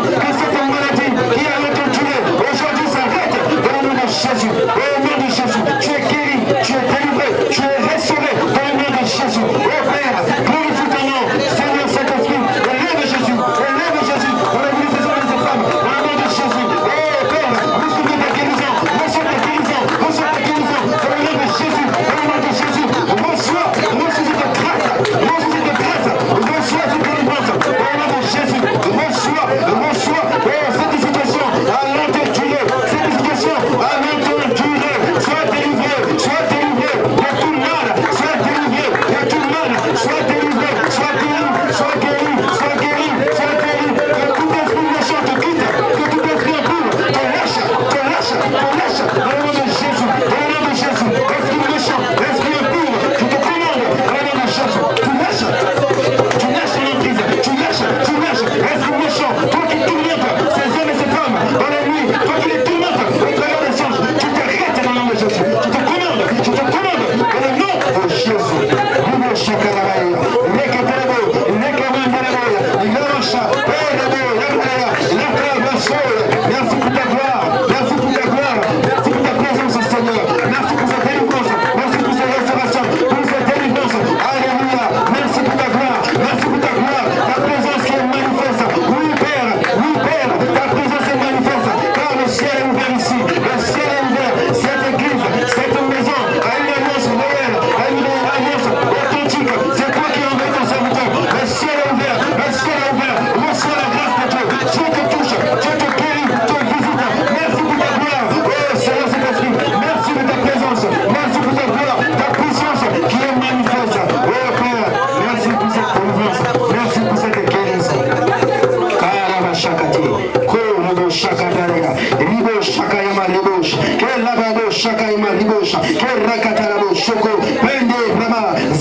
qui a longtemps duré, aujourd'hui s'arrête dans le nom de Jésus, au nom de Jésus, tu es guéri, tu es délivré, tu es restauré dans le nom de Jésus, oh Père, glorifie ton nom, Seigneur Saint-Esprit, élève Jésus, dans la vie des hommes et des femmes, dans le nom de Jésus, oh Père, reçois ta guérison, dans le nom de Jésus, reçois,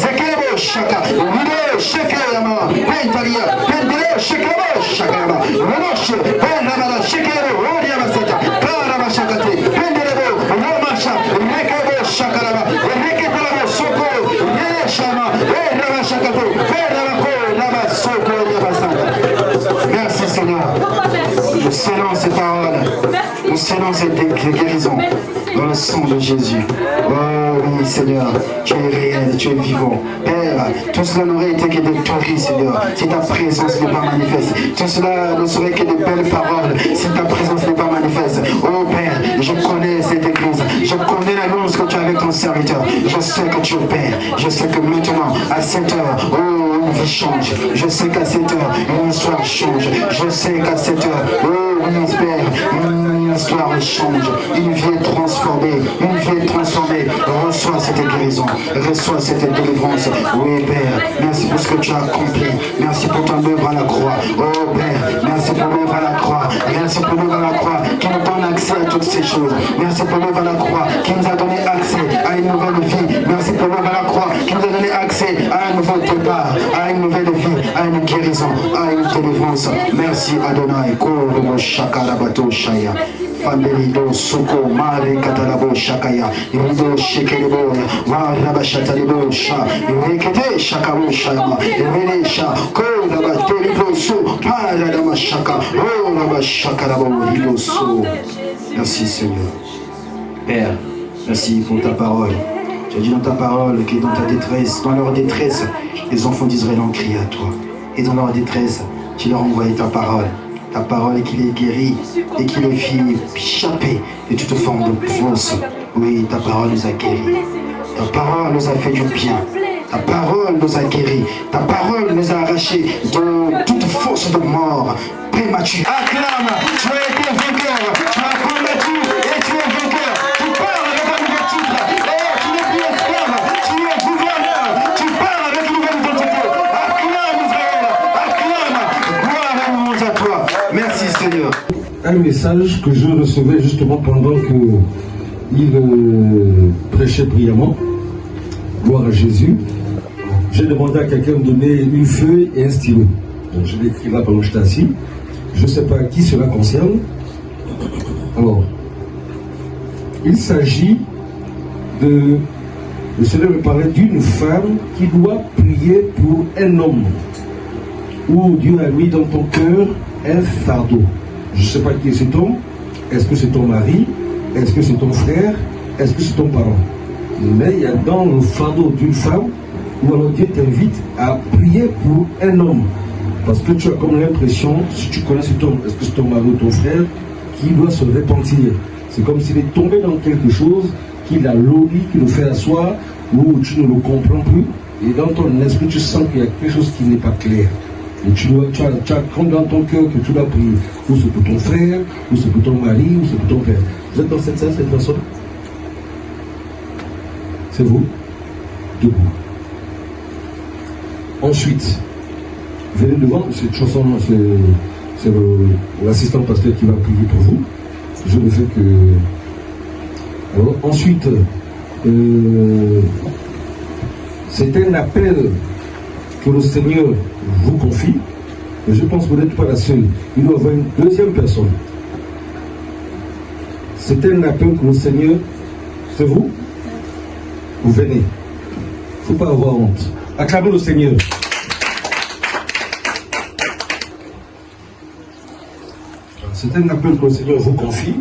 Zekelebo Shaka, Rido Shekayama, Pentaria, Pendero Shekabo Shakama, Ronoshe, Penamara Shekero, Oriamaseta, Karamashakate, Penderebo, Romasha, Rekabo Shakarama, Reketabo Soko, Yeshama, Ramashakato, Penamako, Ramasoko, Yamasaka. Merci Seigneur. Nous scellons ces paroles, nous scellons ces guérisons dans le sang de Jésus. Oh oui Seigneur, tu es réel, tu es vivant. Père, tout cela n'aurait été que des théories Seigneur, si ta présence n'est pas manifeste. Tout cela ne serait que de belles paroles, si ta présence n'est pas manifeste. Oh Père, je connais cette église, je connais l'annonce que tu as avec ton serviteur. Je sais que tu opères, je sais que maintenant, à cette heure, oh, une vie change. Je sais qu'à cette heure, une histoire change. Je sais qu'à cette heure, oh oui Père, une histoire change. Une vie est transformée, une vie est transformée. Reçois cette guérison, reçois cette délivrance. Oui Père, merci pour ce que tu as accompli. Merci pour ton œuvre à la croix. Oh Père, merci pour l'œuvre à la croix. Merci pour l'œuvre à la croix qui nous donne accès à toutes ces choses. Merci pour l'œuvre à la croix qui nous a donné accès à une nouvelle vie. Merci pour l'œuvre à la croix qui nous a donné accès à un nouveau départ, à une nouvelle vie, à une guérison, à une délivrance. Merci Adonai. Koro Shakarabato Shaya. Fandelido Soko Mare Katalabo Shakaya Rido Shekelebo Waraba Shatalebo Sha Rekete Shakabo Shama Renesha Koraba Telibo So Paradama Shaka Oraba Shakarabo Rido So. Merci Seigneur. Père, merci pour ta parole. Tu as dit dans ta parole que dans ta détresse, dans leur détresse, les enfants d'Israël ont crié à toi. Et dans leur détresse, tu leur as envoyé ta parole. Ta parole qui les guérit et qui les fit échapper de toute forme de force. Oui, ta parole nous a guéris. Ta parole nous a fait du bien. Ta parole nous a guéris. Ta parole nous a arrachés de toute force de mort prématurée. Acclame, tu as été vainqueur, tu as combattu et tu es vainqueur. Tu parles avec un nouveau titre. Et tu n'es plus esclave, tu es gouverneur. Tu parles avec une nouvelle identité. Acclame Israël, acclame, gloire et louange à toi. Merci Seigneur. Un message que je recevais justement pendant qu'il prêchait brillamment. Gloire à Jésus. J'ai demandé à quelqu'un de donner une feuille et un stylo. Donc je l'ai écrit là pendant que j'étais assis. Je ne sais pas qui cela concerne. Alors, il s'agit de... Le Seigneur me parlait d'une femme qui doit prier pour un homme. Ou Dieu a mis dans ton cœur un fardeau. Je ne sais pas qui est cet homme. Est-ce que c'est ton mari? Est-ce que c'est ton frère? Est-ce que c'est ton parent? Mais il y a dans le fardeau d'une femme où alors Dieu t'invite à prier pour un homme. Parce que tu as comme l'impression, si tu connais cet homme, est-ce que c'est ton mari ou ton frère, qui doit se repentir. C'est comme s'il est tombé dans quelque chose, qu'il a loli, qu'il le fait asseoir, où tu ne le comprends plus. Et dans ton esprit, tu sens qu'il y a quelque chose qui n'est pas clair. Et tu as comme dans ton cœur que tu dois prier. Ou c'est pour ton frère, ou c'est pour ton mari, ou c'est pour ton père. Vous êtes dans cette personne? C'est vous? Debout. Ensuite, venez devant, cette chanson, c'est l'assistant pasteur qui va prier pour vous. Je ne fais que... Alors, ensuite, c'est un appel que le Seigneur vous confie. Et je pense que vous n'êtes pas la seule. Il doit y avoir une deuxième personne. C'est un appel que le Seigneur... C'est vous? Vous venez. Il ne faut pas avoir honte. Acclamez le Seigneur. C'est un appel que le Seigneur vous confie.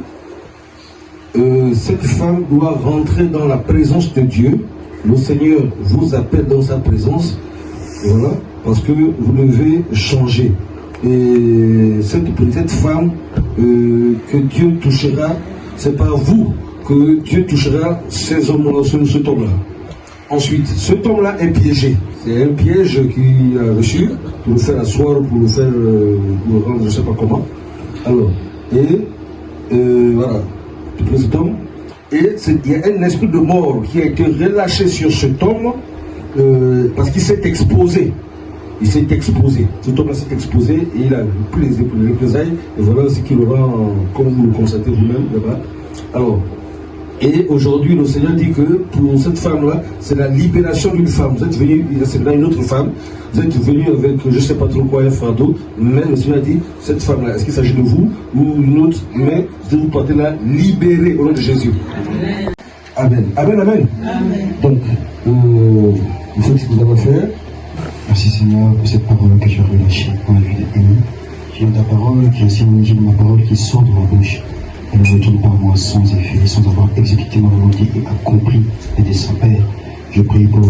Cette femme doit rentrer dans la présence de Dieu. Le Seigneur vous appelle dans sa présence. Voilà, parce que vous devez changer. Et cette femme que Dieu touchera, c'est pas vous que Dieu touchera cet homme-là. Ensuite, cet homme-là est piégé. C'est un piège qu'il a reçu pour le faire asseoir, pour le faire pour le rendre, je ne sais pas comment. Alors, voilà, cet homme. Et il y a un esprit de mort qui a été relâché sur cet homme parce qu'il s'est exposé. Il s'est exposé. Cet homme-là s'est exposé et il a pris les représailles. Et voilà ce qu'il aura, comme vous le constatez vous-même là-bas. Alors, Et aujourd'hui, le Seigneur dit que pour cette femme-là, c'est la libération d'une femme. Vous êtes venu, c'est là une autre femme, vous êtes venu avec, je ne sais pas trop quoi, un fardeau, mais le Seigneur dit, cette femme-là, est-ce qu'il s'agit de vous ou une autre, mais vous partez là libérée au nom de Jésus. Amen. Amen, amen. Amen. Donc, vous faites ce que vous avez à faire. Merci Seigneur pour cette parole que tu as relâchée dans la vie de Amy. J'ai ta parole qui est ma parole qui sort de ma bouche. Elle ne retourne pas à moi sans effet, sans avoir exécuté ma volonté et accompli les desseins. Père, je prie pour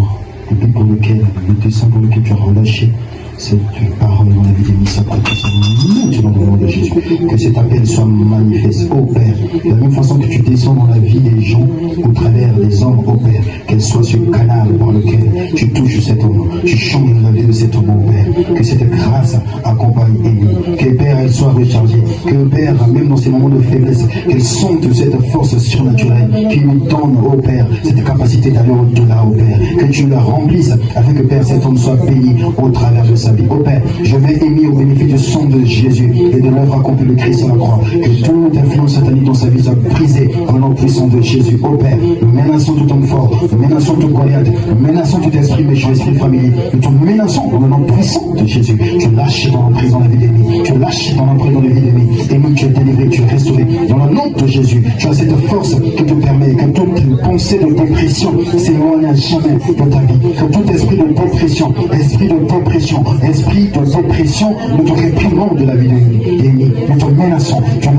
le but pour lequel, le dessein pour lequel tu as relâché cette parole dans la vie des mises maintenant dans le nom de Jésus. Que cet appel soit manifeste, ô Père, de la même façon que tu descends dans la vie des gens au travers des hommes, ô Père, qu'elle soit ce canal par lequel tu touches cet homme, tu changes la vie de cet homme, ô Père. Que cette grâce accompagne Élie, que Père, elle soit rechargée, que Père, même dans ces moments de faiblesse, qu'elle sente cette force surnaturelle qui nous donne, ô Père, cette capacité d'aller au-delà, ô Père, que tu la remplisses afin que Père, cet homme soit béni au travers de sa vie. Ô Père, je vais émis au bénéfice du sang de Jésus et de l'œuvre accomplie de Christ à la croix. Que toute influence satanique dans sa vie soit brisée dans le nom puissant de Jésus. Ô Père, nous menaçons tout homme fort, nous menaçons tout Goliath, nous menaçons tout esprit méchant, esprit familier, nous te menaçons dans le nom puissant de Jésus. Tu lâches dans l'emprise dans la vie d'Émile, tu lâches dans l'emprise dans la vie d'Émile. Émile, tu es délivré, tu es restauré dans le nom de Jésus. Tu as cette force qui te permet que toute pensée de dépression s'éloigne à jamais de ta vie. Que tout esprit de dépression, esprit de dépression, nous te réprimons de la vie d'Émile. Nous te menaçons, tu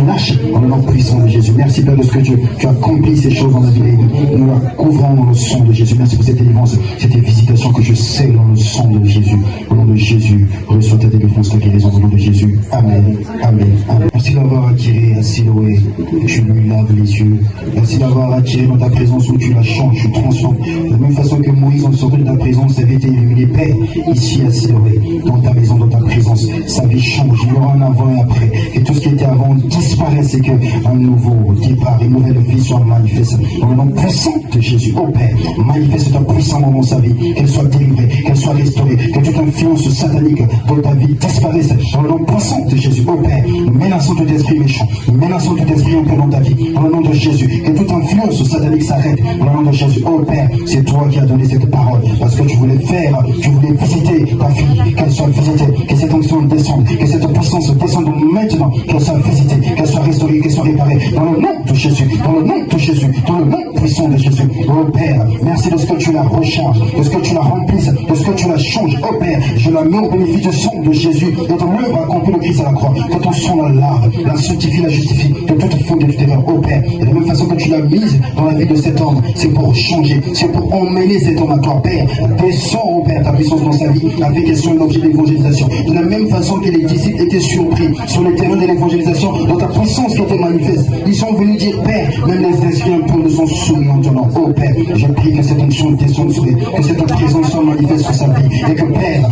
lâches dans le nom puissant de Jésus. Merci Père de ce que tu as accompli ces choses dans la vie d'Émile. Nous la couvrons dans le sang de Jésus. Merci pour cette délivrance, cette visitation que je scelle dans le sang de Jésus. Au nom de Jésus, reçois ta délivrance, ta guérison au nom de Jésus. Amen. Amen. Amen. Merci d'avoir attiré à Siloé, tu lui laves les yeux. Merci d'avoir attiré dans ta présence où tu la changes, tu transformes. De la même façon que Moïse, en sortant de ta présence, avait été illuminé. Père, ici à Siloé, dans ta maison, dans ta présence, sa vie change. Il y aura un avant et après. Et tout ce qui était avant disparaisse et qu'un nouveau départ, une nouvelle vie soit manifeste. Dans le nom puissant de Jésus, ô Père, manifeste ta puissance dans sa vie, qu'elle soit délivrée, qu'elle soit restaurée, que toute influence satanique dans ta vie disparaisse. Dans le nom puissant de Jésus, ô Père, nous menaçons tout esprit méchant, nous menaçons tout esprit impur dans ta vie. Dans le nom de Jésus, que toute influence satanique s'arrête. Dans le nom de Jésus, ô Père, c'est toi qui as donné cette parole, parce que tu voulais visiter ta fille, qu'elle soit visitée, que cette onction descende, que cette puissance descende maintenant, qu'elle soit visitée, qu'elle soit restaurée, qu'elle soit réparée. Dans le nom de Jésus, dans le nom de Jésus, dans le nom puissant de Jésus. Oh Père, merci de ce que tu la recharges, de ce que tu la remplisses, de ce que tu la changes. Oh Père, je la mets au bénéfice du sang de Jésus, de ton œuvre accomplie de Christ à la croix, que ton sang la lave, la sanctifie, la justifie de toute faute et toute erreur. Oh Père, et de la même façon que tu l'as mise dans la vie de cet homme, c'est pour changer, c'est pour emmener cet homme à toi. Père, descends, oh Père, ta puissance dans sa vie, avec qu'elle soit l'objet d'évangélisation. De la même façon que les disciples étaient surpris sur le terrain de l'évangélisation, dans ta puissance qui était manifeste, ils sont venus dire, Père, même les esprits impurs nous sont soumis en ton nom. Oh Père, je prie que cette onction descende sur lui, que cette présence soit manifeste sur sa vie, et que Père,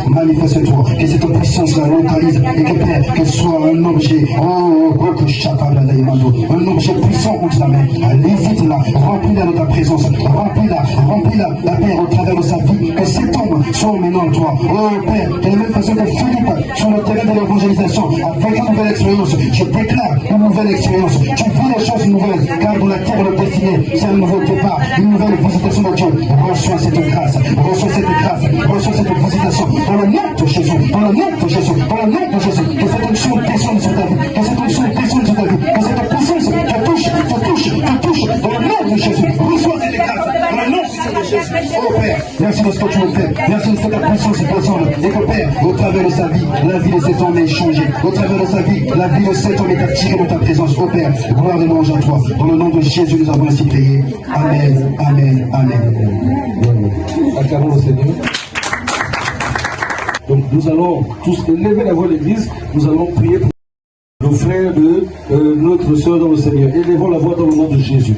manifeste-toi, que cette puissance la localise, et que Père, qu'elle soit un objet, un objet puissant contre ta main. Allez vite là, remplis-la de ta présence, remplis-la, la Père, au travers de sa vie, que cet homme soit maintenant en toi. Oh Père, de la même façon que Philippe, sur le terrain de l'évangélisation, avec une nouvelle expérience, je déclare une nouvelle expérience. Tu vis les choses nouvelles, car dans la terre de destinée, c'est un nouveau départ, une nouvelle visitation de Dieu. Reçois cette grâce, reçois cette visitation, dans le nom de Jésus, dans le nom de Jésus, dans le nom de Jésus, que cette onction descende sur ta vie, que cette onction descende sur ta vie, que cette puissance te touche, dans le nom de Jésus. Reçois cette grâce, dans le nom de Jésus. Oh Père, merci de ce que tu me fais, merci de ce que ta puissance descende, et que Père, au travers de sa vie, la vie de cet homme est changée, au travers de sa vie, la vie de cet homme est attirée de ta présence. Oh Père, gloire et louange à toi, dans le nom de Jésus, nous avons ainsi prié. Amen, amen, amen. Acclamons le Seigneur. Donc nous allons tous élever la voix de l'Église, nous allons prier pour nos frères de notre soeur dans le Seigneur. Élevons la voix dans le nom de Jésus.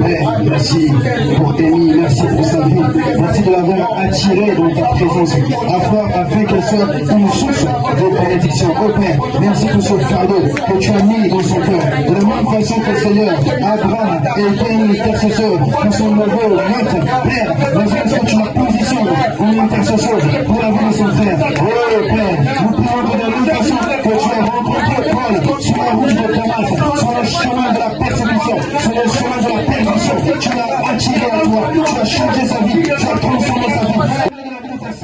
Père, merci pour Amy, merci pour sa vie. Merci de l'avoir attirée dans ta présence, afin qu'elle soit une source de bénédiction. Oh Père, merci pour ce fardeau que tu as mis dans son cœur. De la même façon que Seigneur, Abraham était un intercesseur pour son nouveau maître. Père, maintenant que tu l'as positionné en intercesseur pour la vie de son frère. Oh Père, nous prions de la même façon que tu as rencontré Paul sur la route de Damas, sur le chemin de la persécution, sur le chemin de la perdition. Tu l'as attiré à toi, tu as changé sa vie, tu as transformé sa vie.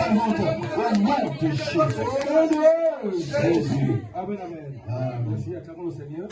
Au nom de Jésus. Amen, amen. Merci, acclamons le Seigneur.